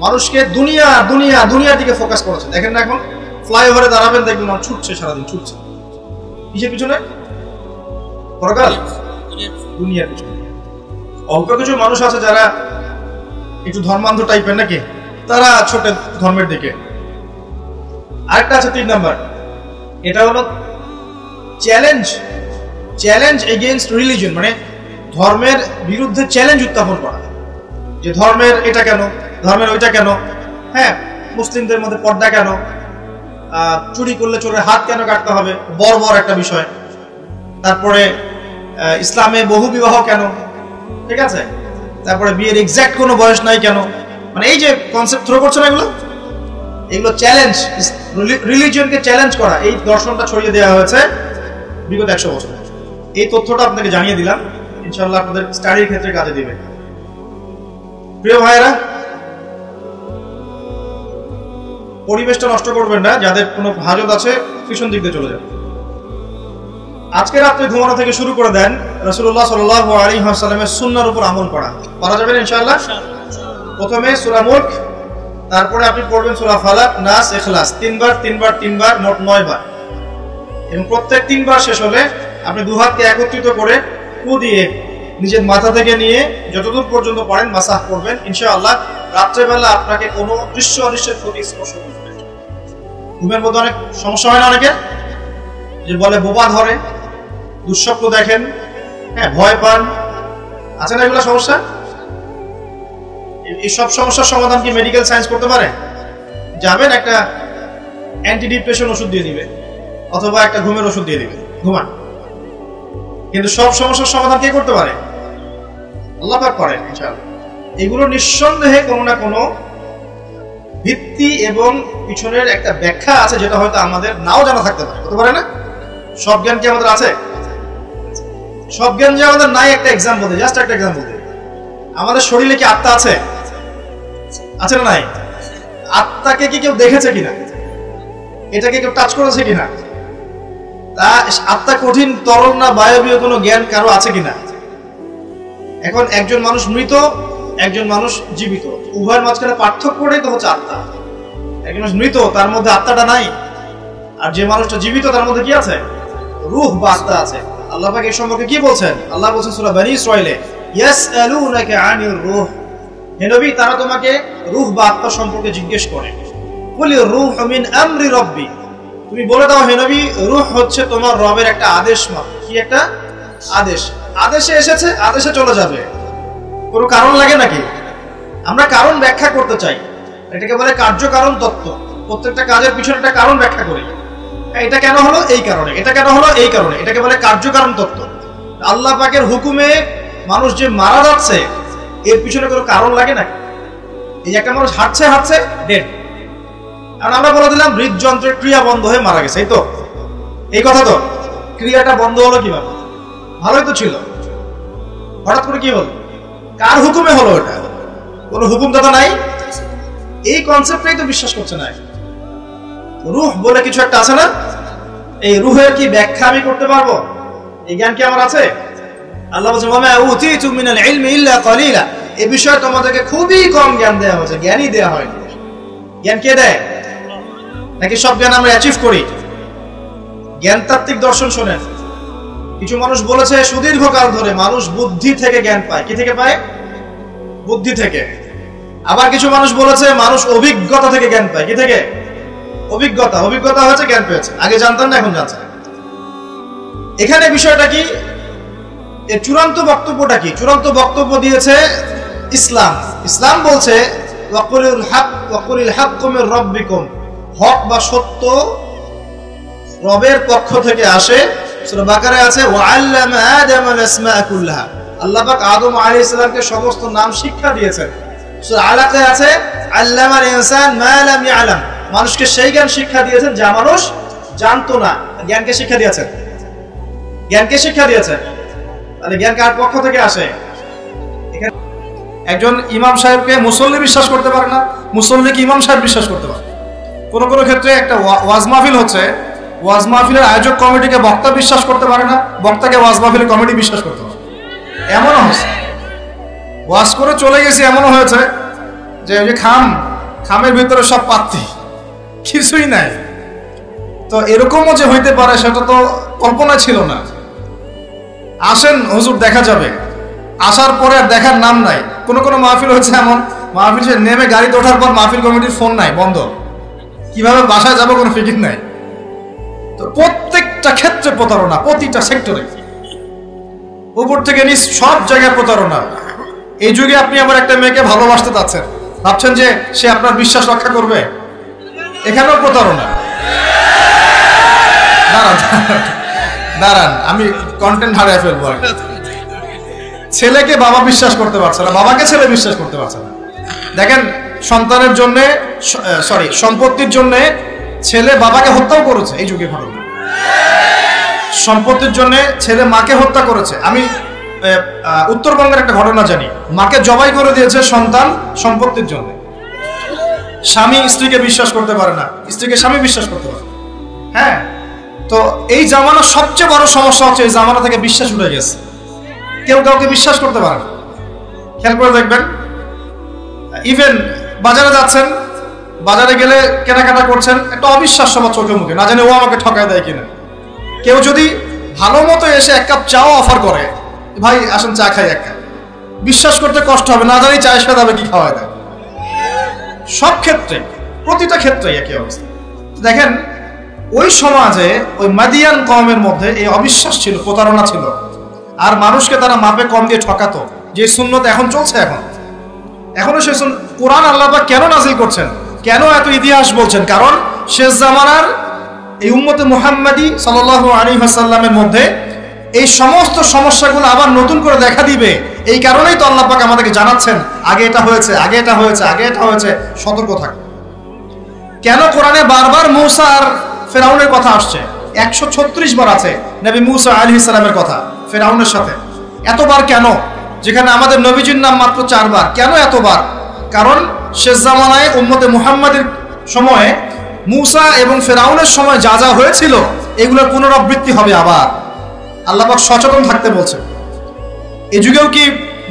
[SPEAKER 1] মানুষকে দুনিয়ার দিকে ফোকাস করেছে। দেখেন না এখন ফ্লাইওভারে দাঁড়াবেন, দেখবেন মানুষ ছুটছে, সারাদিন ছুটছে। কিসের পিছনে? পরকাল, দুনিয়ার পিছনে। অল্প কিছু মানুষ আছে যারা একটু ধর্মান্ধ টাইপের নাকি, তারা ছোট ধর্মের দিকে। আরেকটা আছে 3 নাম্বার, এটা হলো চ্যালেঞ্জ এগেইনস্ট রিলিজিয়ন, মানে ধর্মের বিরুদ্ধে চ্যালেঞ্জ উত্থাপন করা। যে ধর্মের এটা কেন, ধর্মের ওইটা কেন, হ্যাঁ মুসলিমদের মধ্যে পর্দা কেন, চুরি করলে চোরের হাত কেন কাটতে হবে, বর্বর একটা বিষয়। তারপরে ইসলামে বহু বিবাহ কেন, ঠিক আছে, তারপরে বিয়ের এক্সাক্ট কোনো বয়স নাই কেন, মানে এই যে কনসেপ্ট থ্রো করছে না, এগুলো চ্যালেঞ্জ, রিলিজিয়নকে চ্যালেঞ্জ করা, এই দর্শনটা ছড়িয়ে দেওয়া হয়েছে বিগত 100 বছর। এই তথ্যটা আপনাকে জানিয়ে দিলাম, ইনশাআল্লাহ আপনাদের স্টাডির ক্ষেত্রে কাজে দিবে। প্রিয় ভাইয়েরা, পরিবেশটা নষ্ট করবেন না, যাদের কোনো হাজত আছে পিছন দিক দিয়ে চলে যান। আজকে রাত্রে ঘুমানো থেকে শুরু করে দেন রাসূলুল্লাহ সাল্লাল্লাহু আলাইহি ওয়াসাল্লামের সুন্নাহর উপর আমল করা। পারা যাবে ইনশাআল্লাহ। প্রথমে সূরা মুলক, তারপরে আপনি পড়বেন সূরা ফালাক, নাস, ইখলাস, 3 বার, মোট 9 বার। এবং প্রত্যেক 3 বার শেষ হলে আপনি 2 হাতকে একত্রিত করে ফু দিয়ে নিজের মাথা থেকে নিয়ে যতদূর পর্যন্ত পারেন মাসাহ করবেন। ইনশাআল্লাহ রাত্রেবেলা আপনাকে কোনো দৃশ্য অদৃশ্যের প্রতি স্পর্শ করবে। ঘুমের মধ্যে অনেক সমস্যা হয় না অনেকের, যে বলে বোবা ধরে, দুঃস্বপ্ন দেখেন, হ্যাঁ ভয় পান, আছে না এগুলো সমস্যা? এই সব সমস্যার সমাধান কি মেডিকেল সায়েন্স করতে পারে? যাবেন একটা অ্যান্টি ডিপ্রেশন ওষুধ দিয়ে দিবে, অথবা একটা ঘুমের ওষুধ দিয়ে দিবে, ঘুমান। কিন্তু সব সমস্যার সমাধান কে করতে পারে? আল্লাহ পাক করেন ইনশাআল্লাহ। এগুলো নিঃসন্দেহে কোনো না কোনো ভিত্তি এবং পিছনের একটা ব্যাখ্যা আছে, যেটা হয়তো আমাদের নাও জানা থাকতে পারে, হতে পারে না? সব জ্ঞান কি আমাদের আছে? সব জ্ঞান যে আমাদের নাই, একটা এক্সাম্পল দিই, জাস্ট একটা এক্সাম্পল দিই। আমাদের শরীরে কি আত্মা আছে? আছে না নাই? আত্মাকে কি কেউ দেখেছে কিনা? এটাকে কেউ টাচ করেছে কিনা? তা আত্মা কঠিন, তরল না বায়বীয় কোনো জ্ঞান কারো আছে কিনা? এখন একজন মানুষ মৃত, একজন মানুষ জীবিত, উভয়ের মাঝখানে পার্থক্যটাই তো হচ্ছে আত্মা। একজন মানুষ মৃত, তার মধ্যে আত্মাটা নাই, আর যে মানুষটা জীবিত তার মধ্যে কি আছে? রূহ বা আত্মা আছে। আল্লাহ পাক এই সম্পর্কে কি বলছেন? আল্লাহ বলছেন সূরা বনী ইসরাঈলে, ইয়াসআলুনাকা আনির রূহ, হে নবী তারা তোমাকে রূহ বা আত্মা সম্পর্কে জিজ্ঞেস করে। কুলি রূহু মিন আমরি রাব্বি, তুমি বলে দাও হে নবী রূহ হচ্ছে তোমার রবের একটা আদেশ মাত্র। কি একটা আদেশ? আদেশে এসেছে, আদেশে চলে যাবে, কোনো কারণ লাগে নাকি? আমরা কারণ ব্যাখ্যা করতে চাই, এটাকে বলে কার্যকারণ তত্ত্ব। প্রত্যেকটা কাজের পিছনে একটা কারণ ব্যাখ্যা করি, এটা কেন হলো এই কারণে, এটা কেন হলো এই কারণে, এটাকে বলে কার্যকারণ তত্ত্ব। আল্লাহ পাকের হুকুমে মানুষ যে মারা যাচ্ছে, এর পিছনে কোনো কারণ লাগে নাকি? এই একটা মানুষ হাঁটছে ডেড, আর আমরা বলে দিলাম হৃদযন্ত্রের ক্রিয়া বন্ধ হয়ে মারা গেছে, এই তো, এই কথা তো। ক্রিয়াটা বন্ধ হলো কিভাবে? ভালোই তো ছিল, হঠাৎ করে কি হলো? কার হুকুমে হলো? এটা কোনো হুকুমদাতা নাই, এই কনসেপ্টটাই তো বিশ্বাস করছে না। রূহ বলে কিছু একটা আছে না, এই রূহের কি ব্যাখ্যা আমি করতে পারবো? এই জ্ঞান কি আমার আছে? আল্লাহ বলেন ওয়া মা উতিতু মিনাল ইলমি ইল্লা কালিলা, এই বিষয়ে তোমাদেরকে খুবই কম জ্ঞান দেওয়া হয়েছে, জ্ঞানই দেওয়া হয়নি। জ্ঞান কে দেয়? নাকি সব জ্ঞান আমরা অ্যাচিভ করি? জ্ঞানতাত্ত্বিক দর্শন শোনেন, কিছু মানুষ বলেছে সুদীর্ঘকাল ধরে মানুষ বুদ্ধি থেকে জ্ঞান পায়। কি থেকে পায়? বুদ্ধি থেকে। আবার কিছু মানুষ বলেছে মানুষ অভিজ্ঞতা থেকে জ্ঞান পায়। কি থেকে? অভিজ্ঞতা হয়েছে, জ্ঞান পেয়েছে, আগে জানতেন না এখন জানছেন। এখানে বিষয়টা কি? এর চূড়ান্ত বক্তব্যটা কি? চূড়ান্ত বক্তব্য দিয়েছে ইসলাম। ইসলাম বলছে ওয়াকুলিল হাক্কু মির রাব্বিকুম, হক বা সত্য রবের পক্ষ থেকে আসে। সূরা বাকারায় আছে ওয়াআল্লামা আদামাল আসমাআ কুল্লাহা, আল্লাহ পাক আদম আলাইহিস সালামকে সমস্ত নাম শিক্ষা দিয়েছেন। সূরা আলাকায় আছে আল্লামাল ইনসান মা লাম ইয়ালাম, মানুষকে সেই জ্ঞান শিক্ষা দিয়েছেন যা মানুষ জানতো না। জ্ঞানকে শিক্ষা দিয়েছেন, জ্ঞানকে শিক্ষা দিয়েছেন। তাহলে জ্ঞান কার পক্ষ থেকে আসে? একজন ইমাম সাহেবকে মুসল্লি বিশ্বাস করতে পারে না, মুসল্লিকে ইমাম সাহেব বিশ্বাস করতে পারে। কোন কোন ক্ষেত্রে একটা ওয়াজ মাহফিল হচ্ছে, ওয়াজ মাহফিলের আয়োজক কমিটিকে বক্তা বিশ্বাস করতে পারে না, বক্তাকে ওয়াজ মাহফিলের কমিটি বিশ্বাস করতে পারে। এমনও হচ্ছে, ওয়াজ করে চলে গেছে, এমনও হয়েছে যে খামের ভিতরে সব পাত্তি, কিছুই নাই। তো এরকমও যে হইতে পারে সেটা তো কল্পনা ছিল না। আসেন হুজুর দেখা যাবে, আসার পরে আর দেখার নাম নাই। কোন কোন মাহফিল হচ্ছে এমন, মাহফিল সে নেমে গাড়িতে ওঠার পর মাহফিল কমিটির ফোন নাই, বন্ধ, কিভাবে বাসায় যাবো কোনো ফিকির নাই। তো প্রত্যেকটা ক্ষেত্রে প্রতারণা, প্রতিটা সেক্টরে, উপর থেকে নিচ সব জায়গায় প্রতারণা। এই যুগে আপনি আবার একটা মেয়েকে ভালোবাসতে চাচ্ছেন, ভাবছেন যে সে আপনার বিশ্বাস রক্ষা করবে, এখানেও প্রতারণা। দাঁড়ান আমি কন্টেন্ট হারিয়ে ফেলবো। ছেলেকে বাবা বিশ্বাস করতে পারছে না, বাবাকে ছেলে বিশ্বাস করতে পারছে না। দেখেন সন্তানের জন্য, সম্পত্তির জন্য ছেলে বাবাকে হত্যাও করেছে এই যুগে ঘটনা। সম্পত্তির জন্য ছেলে মাকে হত্যা করেছে। আমি উত্তরবঙ্গের একটা ঘটনা জানি, মাকে জবাই করে দিয়েছে সন্তান সম্পত্তির জন্য। স্বামী স্ত্রীকে বিশ্বাস করতে পারে না, স্ত্রীকে স্বামী বিশ্বাস করতে পারে। হ্যাঁ, তো এই জামানার সবচেয়ে বড় সমস্যা হচ্ছে এই জামানা থেকে বিশ্বাস উঠে গেছে, কেউ কাউকে বিশ্বাস করতে পারে না। খেয়াল করে দেখবেন, ইভেন বাজারে যাচ্ছেন, বাজারে গেলে কেনাকাটা করছেন, একটা অবিশ্বাস সবার চোখে মুখে, না জানে ও আমাকে ঠকায় দেয় কিনা। কেউ যদি ভালো মতো এসে এক কাপ চাও অফার করে, ভাই আসেন চা খাই এক কাপ, বিশ্বাস করতে কষ্ট হবে, না জানি চায়ের সাথে হবে কি খাওয়ায় দেয়। সব ক্ষেত্রে, প্রতিটা ক্ষেত্রে একই অবস্থা। দেখেন ওই সমাজে, ওই মাদিয়ান কওমের মধ্যে এই অবিশ্বাস ছিল, প্রতারণা ছিল, আর মানুষকে তারা মাপে কম দিয়ে ঠকাতো। যে সুন্নত এখন চলছে, এখনো সে কোরআন আল্লাহ পাক কেন নাজিল করছেন, কেন এত ইতিহাস বলছেন? কারণ শেষ জামানার এই উম্মতে মুহাম্মাদি সাল্লাল্লাহু আলাইহি ওয়াসাল্লামের মধ্যে এই সমস্ত সমস্যাগুলো আবার নতুন করে দেখা দিবে। এই কারণেই তো আল্লাহ পাক আমাদেরকে জানাচ্ছেন আগে এটা হয়েছে, আগে এটা হয়েছে, আগে এটা হয়েছে, সতর্ক থাক। কেন কোরআনে বারবার মূসা আর ফেরাউনের কথা আসছে? 136 বার আছে নবী মূসা আলাইহিস সালামের কথা ফেরাউনের সাথে। এতবার কেন, যেখানে আমাদের নবীজির নাম মাত্র 4 বার? কেন এতবার? কারণ শেষ জামানায় উম্মতে মুহাম্মাদের সময়ে মূসা এবং ফেরাউনের সময় যা যা হয়েছিল এগুলোর পুনরাবৃত্তি হবে আবার। আল্লাহ পাক সচেতন থাকতে বলছে। এই যুগেও কি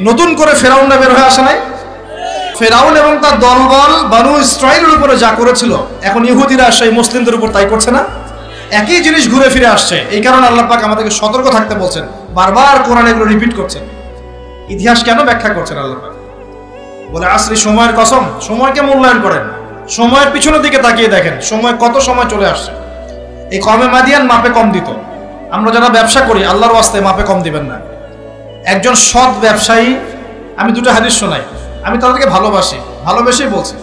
[SPEAKER 1] নতুন করে ফেরাউনরা বের হয়ে আসে নাই? ফেরাউন এবং তার দলবল বানু ইসরাঈলের উপরে যা করেছিল, এখন ইহুদিরা সেই মুসলিমদের উপর তাই করছে না? একই জিনিস ঘুরে ফিরে আসছে। এই কারণে আল্লাহ পাক আমাদেরকে সতর্ক থাকতে বলছেন, বারবার কোরআন এগুলো রিপিট করছেন। ইতিহাস কেন ব্যাখ্যা করছেন আল্লাহ পাক? বলে আসরি, সময়ের কসম, সময়কে মূল্যায়ন করেন, সময়ের পিছনের দিকে তাকিয়ে দেখেন সময় কত সময় চলে আসছে। এই কমে মাদিয়ান মাপে কম দিত। আমরা যারা ব্যবসা করি আল্লাহর ওয়াস্তে মাপে কম দিবেন না। একজন সৎ ব্যবসায়ী, আমি দুটো হাদিস শোনাই, আমি তাদেরকে ভালোবেসেই বলছি,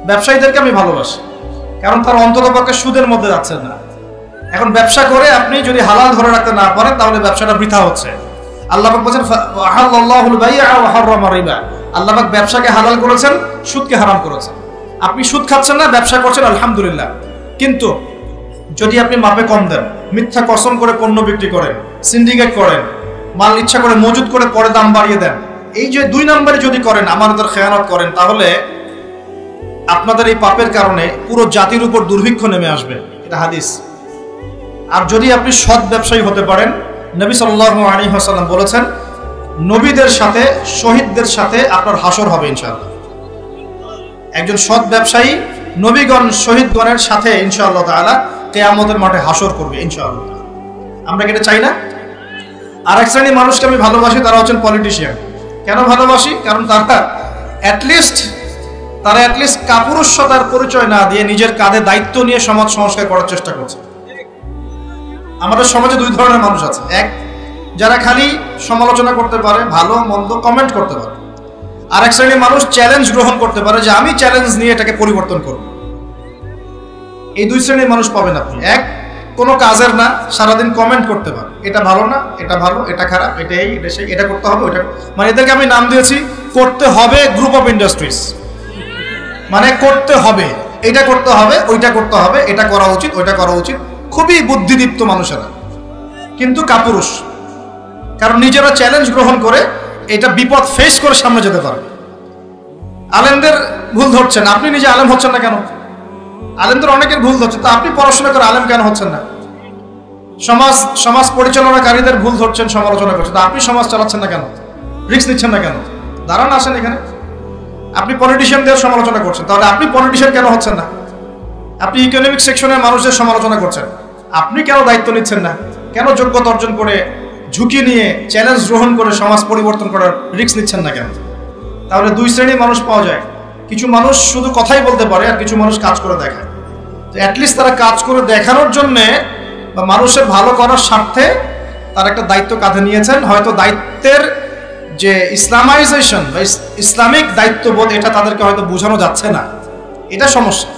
[SPEAKER 1] ব্যবসায়ীদেরকে আমি ভালোবাসি, কারণ তার অন্ততপক্ষে সুদের মধ্যে যাচ্ছেন না। এখন ব্যবসা করে আপনি যদি হালাল ধরে রাখতে না পারেন তাহলে ব্যবসাটা বৃথা হচ্ছে। আল্লাহ পাক বলেছেন আহাল্লাহুল বাই'a ওয়া হাররামা রিবা, আল্লাহ পাক ব্যবসাকে হালাল করেছেন, সুদকে হারাম করেছেন। আপনি সুদ খাচ্ছেন না, ব্যবসা করছেন, আলহামদুলিল্লাহ। কিন্তু যদি আপনি মাপে কম দেন, মিথ্যা কসম করে পণ্য বিক্রি করেন, সিন্ডিকেট করেন, মাল ইচ্ছা করে মজুদ করে পরে দাম বাড়িয়ে দেন, এই যে 2 নম্বরে যদি করেন, আমানতের খেয়ানত করেন, তাহলে আপনাদের এই পাপের কারণে পুরো জাতির উপর দুর্ভিক্ষ নেমে আসবে, এটা হাদিস। আর যদি আপনি সৎ ব্যবসায়ী হতে পারেন, নবী সাল্লাল্লাহু আলাইহি ওয়াসাল্লাম বলেছেন নবীদের সাথে, শহীদদের সাথে আপনার হাসর হবে ইনশাআল্লাহ। একজন সৎ ব্যবসায়ী নবীগণ শহীদগণের সাথে ইনশাআল্লাহ তাআলা কিয়ামতের মাঠে হাসর করবে ইনশাআল্লাহ। আমরা কি এটা চাই না? আর এক শ্রেণীর মানুষকে আমি ভালোবাসি, তারা হচ্ছেন পলিটিশিয়ান। কেন ভালোবাসি? কারণ তারা অ্যাটলিস্ট কাপুরুষতার পরিচয় না দিয়ে নিজের কাঁধে দায়িত্ব নিয়ে সমাজ সংস্কার করার চেষ্টা করছে। আমাদের সমাজে 2 ধরনের মানুষ আছে। এক, যারা খালি সমালোচনা করতে পারে, ভালো মন্দ কমেন্ট করতে পারে। আর এক শ্রেণীর মানুষ চ্যালেঞ্জ গ্রহণ করতে পারে যে আমি চ্যালেঞ্জ নিয়ে এটাকে পরিবর্তন করব। এই দুই শ্রেণীর মানুষ পাবেন আপনি। এক, কোনো কাজের না, সারাদিন কমেন্ট করতে পারে, এটা ভালো না, এটা ভালো, এটা খারাপ, এটা এই, এটা সেই, এটা করতে হবে, ওইটা, মানে এদেরকে আমি নাম দিয়েছি করতে হবে গ্রুপ অফ ইন্ডাস্ট্রিজ। মানে করতে হবে, এটা করতে হবে, ওইটা করতে হবে, এটা করা উচিত, ওইটা করা উচিত। খুবই বুদ্ধিদীপ্ত মানুষেরা, কিন্তু কাপুরুষ। কারণ নিজেরা চ্যালেঞ্জ গ্রহণ করে এটা বিপদ ফেস করে সামনে যেতে পারে। আলেমদের ভুল ধরছেন, আপনি নিজে আলেম হচ্ছেন না কেন? আলেমদের অনেকের ভুল ধরছে, তো আপনি পড়াশোনা করে আলেম কেন হচ্ছেন না? সমাজ পরিচালনাকারীদের ভুল ধরছেন, সমালোচনা করছেন, তো আপনি সমাজ চালাচ্ছেন না কেন? রিস্ক নিচ্ছেন না কেন? দাঁড়ান, আসেন এখানে। আপনি পলিটিশিয়ানদের সমালোচনা করছেন, তাহলে আপনি পলিটিশিয়ান কেন হচ্ছেন না? আপনি ইকোনমিক সেকশনের মানুষদের সমালোচনা করছেন, আপনি কেন দায়িত্ব নিচ্ছেন না? কেন যোগ্যতা অর্জন করে, ঝুঁকি নিয়ে, চ্যালেঞ্জ গ্রহণ করে সমাজ পরিবর্তন করার রিস্ক নিচ্ছেন না কেন? তাহলে দুই শ্রেণীর মানুষ পাওয়া যায়। কিছু মানুষ শুধু কথাই বলতে পারে, আর কিছু মানুষ কাজ করে দেখায়। তো অ্যাটলিস্ট তারা কাজ করে দেখানোর জন্যে বা মানুষের ভালো করার স্বার্থে তারা একটা দায়িত্ব কাঁধে নিয়েছেন। হয়তো দায়িত্বের যে ইসলামাইজেশন বা ইসলামিক দায়িত্ববোধ, এটা তাদেরকে হয়তো বোঝানো যাচ্ছে না, এটা সমস্যা।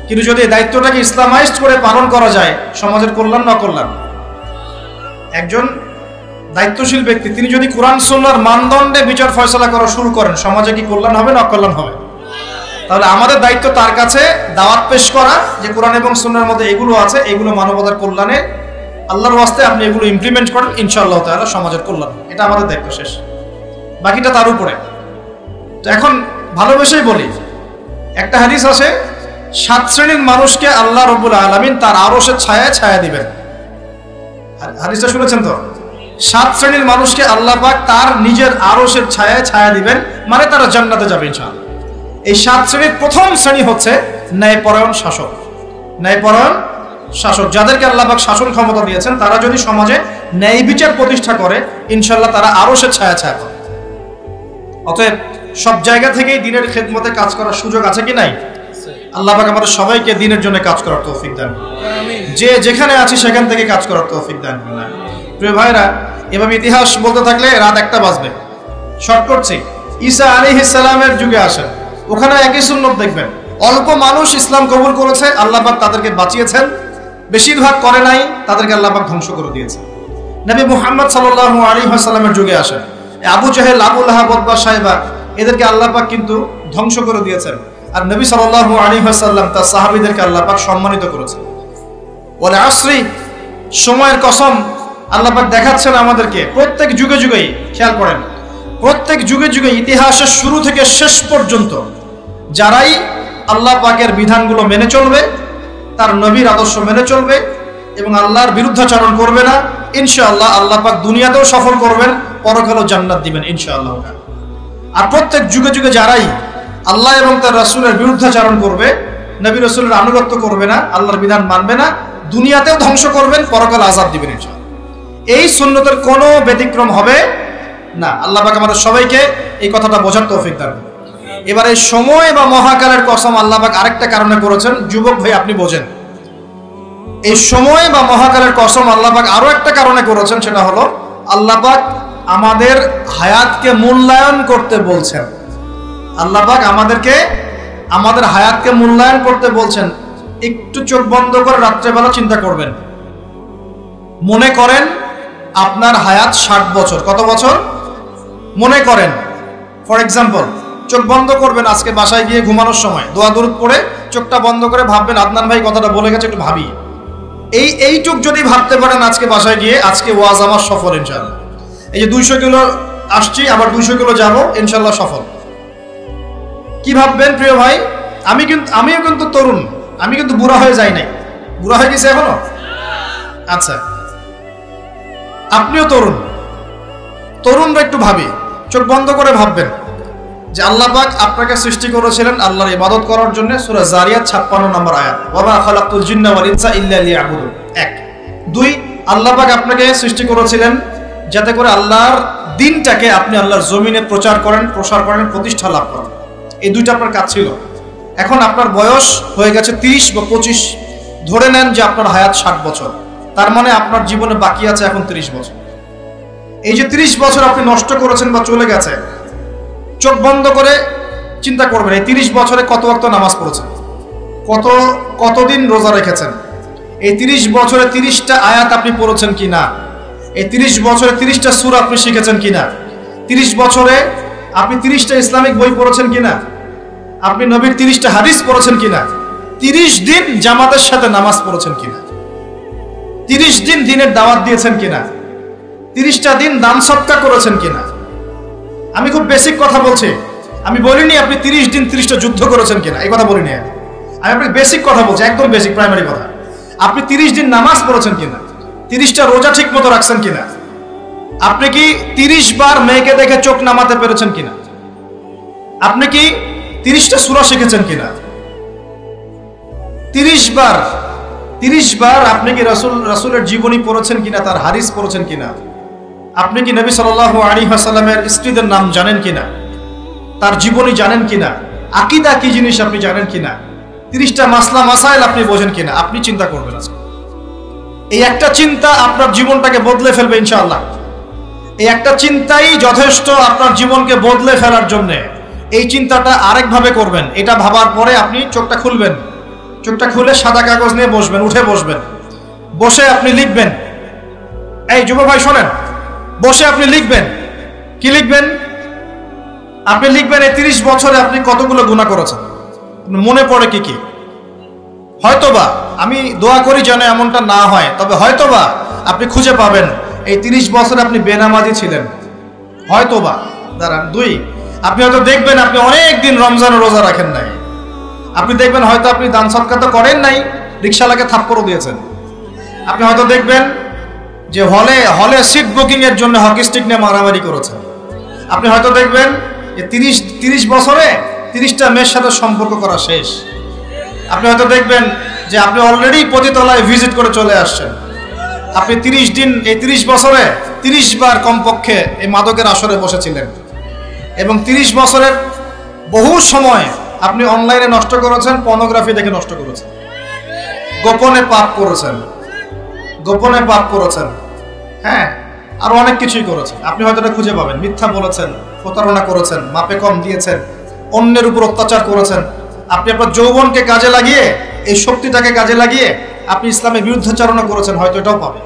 [SPEAKER 1] কিন্তু যদি এই দায়িত্বটাকে ইসলামাইজড করে পালন করা যায়, সমাজের কল্যাণ না কল্যাণ। একজন দায়িত্বশীল ব্যক্তি তিনি যদি কোরআন সুন্নাহর মানদণ্ডে বিচার ফয়সালা করা শুরু করেন, সমাজে কি কল্যাণ হবে না অকল্যাণ হবে? তাহলে আমাদের দায়িত্ব তার কাছে দাওয়াত পেশ করা যে কোরআন এবং সুন্নাহর মধ্যে এগুলো আছে, এগুলো মানবতার কল্যাণে, আল্লাহর ওয়াস্তে আপনি এগুলো ইমপ্লিমেন্ট করেন, ইনশাআল্লাহ তাআলা সমাজের কল্যাণ। এটা আমাদের দায়িত্ব, শেষ। বাকিটা তার উপরে। তো এখন ভালোবেসেই বলি, একটা হাদিস আছে, 7 শ্রেণীর মানুষকে আল্লাহ রাব্বুল আলামিন তার আরশের ছায়ায় ছায়া দিবেন। হাদিসটা শুনেছেন তো? 7 শ্রেণীর মানুষকে আল্লাহ পাক তার নিজের আরশের ছায়ায় ছায়া দিবেন, মানে তারা জান্নাতে যাবে ইনশাআল্লাহ। এই 7 শ্রেণীর প্রথম শ্রেণী হচ্ছে ন্যায়পরায়ণ শাসক। ন্যায়পরায়ণ শাসক, যাদেরকে আল্লাহ পাক শাসন ক্ষমতা দিয়েছেন, তারা যদি সমাজে ন্যায় বিচার প্রতিষ্ঠা করে, ইনশাআল্লাহ তারা আরশের ছায়া ছায়া পাবে। অতএব সব জায়গা থেকেই দিনের খেদমতে কাজ করার সুযোগ আছে কি নাই? আল্লাহ পাক আমাদের সবাইকে দিনের জন্য কাজ করার তৌফিক দান করুন। যে যেখানে আছি সেখান থেকে কাজ করার তৌফিক দান করুন। প্রিয় ভাইরা, এভাবে ইতিহাস বলতে থাকলে রাত 1টা বাজবে। শর্ট করছি, ঈসা আলাইহিস সালামের যুগে আসেন, ওখানে একই সুন্নত দেখবেন। অল্প মানুষ ইসলাম কবুল করেছে, আল্লাহ পাক তাদেরকে বাঁচিয়েছেন। বেশিরভাগ করে নাই, তাদেরকে আল্লাহ পাক ধ্বংস করে দিয়েছেন। নবী মুহাম্মদ সাল্লাল্লাহু আলাইহি ওয়াসাল্লামের যুগে আসেন, আবু জাহেল, আবু লাহাব, উতবা, শাইবা, এদেরকে আল্লাহ পাক কিন্তু ধ্বংস করে দিয়েছেন। আর নবী সাল্লাল্লাহু আলাইহি ওয়াসাল্লাম তার সাহাবীদেরকে আল্লাহ পাক সম্মানিত করেছেন। ওয়াল আসরি, সময়ের কসম, আল্লাহ পাক দেখাচ্ছেন আমাদেরকে প্রত্যেক যুগে যুগেই। খেয়াল করেন, প্রত্যেক যুগে যুগে ইতিহাসের শুরু থেকে শেষ পর্যন্ত যারাই আল্লাহ পাকের বিধানগুলো মেনে চলবে, তার নবীর আদর্শ মেনে চলবে এবং আল্লাহর বিরুদ্ধাচরণ করবে না, ইনশাআল্লাহ আল্লাহ পাক দুনিয়াতেও সফল করবেন, পরকালেও জান্নাত দিবেন ইনশাআল্লাহ। আর প্রত্যেক যুগে যুগে যারাই আল্লাহ এবং তার রাসূলের বিরুদ্ধাচরণ করবে, নবী রাসূলের আনুগত্য করবে না, আল্লাহর বিধান মানবে না, দুনিয়াতেও ধ্বংস করবেন, পরকালে আযাব দিবেন ইনশাআল্লাহ। এই সুন্নতের কোনো ব্যতিক্রম হবে না। আল্লাহ পাক আমাদের সবাইকে এই কথাটা বোঝার তৌফিক দান করুন। এবার এই সময় বা মহাকালের কসম আল্লাহ পাক আরেকটা কারণে করেছেন, যুবক ভাই আপনি বোঝেন। এই সময় বা মহাকালের কসম আল্লাহ পাক আরো একটা কারণে করেছেন, সেটা হলো আল্লাহ পাক আমাদের হায়াতকে মূল্যায়ন করতে বলছেন। আল্লাহ পাক আমাদের হায়াতকে মূল্যায়ন করতে বলছেন। একটু চোখ বন্ধ করে রাত্রেবেলা চিন্তা করবেন, মনে করেন আপনার হায়াত 60 বছর। কত বছর? মনে করেন, ফর এক্সাম্পল, চোখ বন্ধ করবেন, আজকে বাসায় গিয়ে ঘুমানোর সময় দোয়া দরুদ পড়ে চোখটা বন্ধ করে ভাববেন, আদনান ভাই কথাটা বলে গেছে, একটু ভাবি। এইটুক যদি ভাবতে পারেন আজকে বাসায় গিয়ে, আজকে ওয়াজ আমার সফল ইনশাআল্লাহ। এই যে 200 কিলো আসছি, আবার 200 কিলো যাবো, ইনশাআল্লাহ সফল। কি ভাববেন প্রিয় ভাই? আমিও কিন্তু তরুণ, আমি কিন্তু বুড়া হয়ে যাই নাই। বুড়া হয়ে গেছে এখনো? আচ্ছা, আপনিও তরুণরা একটু ভাবি, চোখ বন্ধ করে ভাববেন যে আল্লাহ পাক আপনাকে সৃষ্টি করেছিলেন আল্লাহর ইবাদত করার জন্য। সূরা জারিয়াত 56 নম্বর আয়াত, ওয়া মা খালাকতুল জিন্না ওয়াল ইনসা ইল্লা লিয়াবুদুন। 1 2 আল্লাহ পাক আপনাকে সৃষ্টি করেছিলেন যাতে করে আল্লাহর দ্বীনটাকে আপনি আল্লাহর জমিনে প্রচার করেন, প্রসার করেন, প্রতিষ্ঠা লাভ করেন। এই দুইটা আপনার কাজ ছিল। এখন আপনার বয়স হয়ে গেছে 30 বা 25, ধরে নেন যে আপনার হায়াত 60 বছর, তার মানে আপনার জীবনে বাকি আছে এখন 30 বছর। এই যে 30 বছর আপনি নষ্ট করেছেন বা চলে গেছে, চোখ বন্ধ করে চিন্তা করবেন এই 30 বছরে কত ওয়াক্ত নামাজ পড়েছেন, কতদিন রোজা রেখেছেন, এই 30 বছরে 30টা আয়াত আপনি পড়েছেন কিনা, এই 30 বছরে 30টা সূরা আপনি শিখেছেন কিনা, 30 বছরে আপনি 30টা ইসলামিক বই পড়েছেন কিনা, আপনি নবীর 30টা হাদিস পড়েছেন কিনা, 30 দিন জামাতের সাথে নামাজ পড়েছেন কিনা, 30 দিন দিনের দাওয়াত দিয়েছেন কিনা, 30টা দিন দান সদকা করেছেন কিনা। আমি খুব বেসিক কথা বলছি, আমি বলিনি আপনি 30 দিন 30টা যুদ্ধ করেছেন কিনা, এই কথা বলিনি। আমি আপনাকে বেসিক কথা বলছি, একদম বেসিক প্রাইমারি কথা। আপনি 30 দিন নামাজ পড়েছেন কিনা, 30টা রোজা ঠিক মতো রাখছেন কিনা, আপনি কি 30 বার মেয়েকে দেখে চোখ নামাতে পেরেছেন কিনা, আপনি কি 30টা সূরা শিখেছেন কিনা, 30 বার আপনি কি রাসূলের জীবনী পড়েছেন কিনা, তার হাদিস পড়েছেন কিনা, আপনি কি নবী সাল্লাল্লাহু আলাইহি ওয়াসাল্লামের স্ত্রীদের নাম জানেন কিনা, তার জীবনী জানেন কিনা, আকীদা কি জিনিস আপনি জানেন কিনা, 30টা মাসলা মাসাইল আপনি বোঝেন কিনা। আপনি চিন্তা করবেন আজকে, এই একটা চিন্তা আপনার জীবনটাকে বদলে ফেলবে ইনশাআল্লাহ। এই একটা চিন্তাই যথেষ্ট আপনার জীবনকে বদলে ফেলার জন্য। এই চিন্তাটা আরেকভাবে করবেন, এটা ভাবার পরে আপনি চোখটা খুলবেন, চোখটা খুলে সাদা কাগজ নিয়ে বসবেন, উঠে বসবেন, বসে আপনি লিখবেন। এই যুবক ভাই শোনেন, বসে আপনি লিখবেন। কি লিখবেন? আপনি লিখবেন এই 30 বছরে আপনি কতগুলো গুনাহ করেছেন, মনে পড়ে কি কি। হয়তোবা, আমি দোয়া করি যেন এমনটা না হয়, তবে হয়তোবা আপনি খুঁজে পাবেন এই 30 বছরে আপনি বেনামাজি ছিলেন, হয়তোবা। দাঁড়ান, 2, আপনি হয়তো দেখবেন আপনি অনেক দিন রমজান রোজা রাখেন নাই। আপনি দেখবেন হয়তো আপনি দান সদকা তো করেন নাই, রিকশাওয়ালাকে থাপ্পড়ও দিয়েছেন। আপনি হয়তো দেখবেন যে হলে সিট বুকিং এর জন্য হকি স্টিক নিয়ে মারামারি করেছেন। আপনি হয়তো দেখবেন যে 30 বছরে 30টা মেয়ের সাথে সম্পর্ক করা শেষ। আপনি হয়তো দেখবেন যে আপনি অলরেডি পতিতলায় ভিজিট করে চলে আসছেন। আপনি 30 দিন, এই 30 বছরে 30 বার কমপক্ষে এই মাদকের আসরে বসেছিলেন, এবং 30 বছরের বহু সময় আপনি অনলাইনে নষ্ট করেছেন, পর্নোগ্রাফি দেখে নষ্ট করেছেন, গোপনে পাপ করেছেন, হ্যাঁ, আর অনেক কিছুই করেছেন। আপনি হয়তো এটা খুঁজে পাবেন। মিথ্যা বলেছেন, প্রতারণা করেছেন, মাপে কম দিয়েছেন, অন্যের উপর অত্যাচার করেছেন। আপনি আপনার যৌবনকে কাজে লাগিয়ে, এই শক্তিটাকে কাজে লাগিয়ে আপনি ইসলামের বিরুদ্ধাচরণ করেছেন, হয়তো এটাও পাবেন।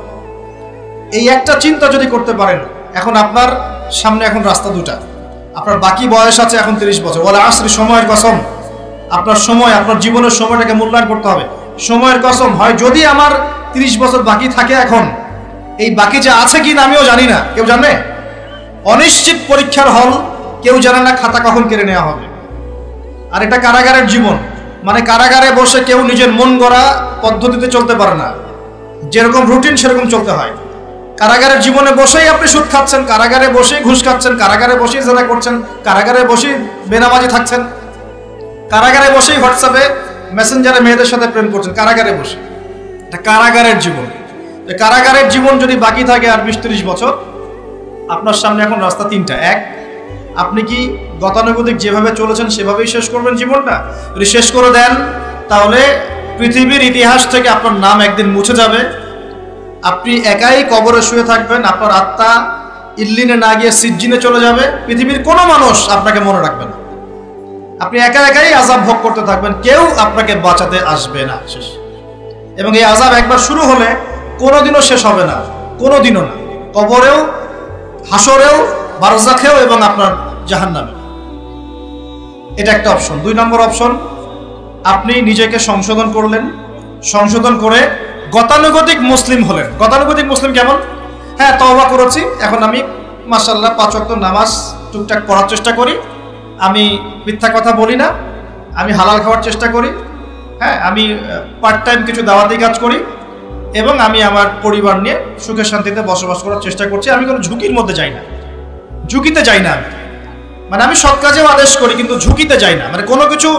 [SPEAKER 1] এই একটা চিন্তা যদি করতে পারেন, এখন আপনার সামনে এখন রাস্তা দুটা। আপনার বাকি বয়স আছে এখন 30 বছর, ওয়াল আসরি, সময়ের কসম। আপনার সময়, আপনার জীবনের সময়টাকে মূল্যায়ন করতে হবে। সময়ের কসম, হয় যদি আমার 30 বছর বাকি থাকে, এখন এই বাকি যে আছে কি না আমিও জানি না, কেউ জানে? অনিশ্চিত পরীক্ষার হল, কেউ জানে না খাতা কখন কেড়ে নেওয়া হবে। আর এটা কারাগারের জীবন, মানে কারাগারে বসে কেউ নিজের মন গড়া পদ্ধতিতে চলতে পারে না, যেরকম রুটিন সেরকম চলতে হয়। কারাগারের জীবনে বসেই আপনি সুদ খাচ্ছেন, কারাগারে বসেই ঘুষ খাচ্ছেন, কারাগারে বসেই জেনা করছেন, কারাগারে বসেই বেনামাজি থাকছেন, কারাগারে বসেই হোয়াটসঅ্যাপে মেসেঞ্জারে মেয়েদের সাথে প্রেম করছেন, কারাগারে বসে। এটা কারাগারের জীবন। কারাগারের জীবন যদি বাকি থাকে আর 20-30 বছর, আপনার সামনে এখন রাস্তা 3টা। 1, আপনি কি গতানুগতিক যেভাবে চলেছেন সেভাবেই শেষ করবেন জীবনটা? যদি শেষ করে দেন, তাহলে পৃথিবীর ইতিহাস থেকে আপনার নাম একদিন মুছে যাবে। আপনি একাই কবরে শুয়ে থাকবেন, আপনার আত্মা ইল্লিনে না গিয়ে সিজ্জিনে চলে যাবে। পৃথিবীর কোনো মানুষ আপনাকে মনে রাখবে না, আপনি একাই আযাব ভোগ করতে থাকবেন, কেউ আপনাকে বাঁচাতে আসবে না। শেষ। এবং এই আযাব একবার শুরু হলে কোনোদিনও শেষ হবে না, কোনোদিনও না, কবরেও, হাসরেও, বারজাখেও, এবং আপনার জাহান্নামে। এটা একটা অপশন। 2 নম্বর অপশন, আপনি নিজেকে সংশোধন করলেন, সংশোধন করে গতানুগতিক মুসলিম হলেন। গতানুগতিক মুসলিম কেমন? হ্যাঁ, তওবা করেছি, এখন আমি মাশাআল্লাহ 5 ওয়াক্ত নামাজ টুকটাক পড়ার চেষ্টা করি, আমি মিথ্যা কথা বলি না, আমি হালাল খাওয়ার চেষ্টা করি, হ্যাঁ, আমি পার্ট টাইম কিছু দাওয়াতি কাজ করি, এবং আমি আমার পরিবার নিয়ে সুখে শান্তিতে বসবাস করার চেষ্টা করছি। আমি কোনো ঝুঁকির মধ্যে যাই না, ঝুঁকিতে যাই না। মানে আমি সৎ কাজেও আদেশ করি, কিন্তু ঝুঁকিতে যাই না। মানে কোনো কিছু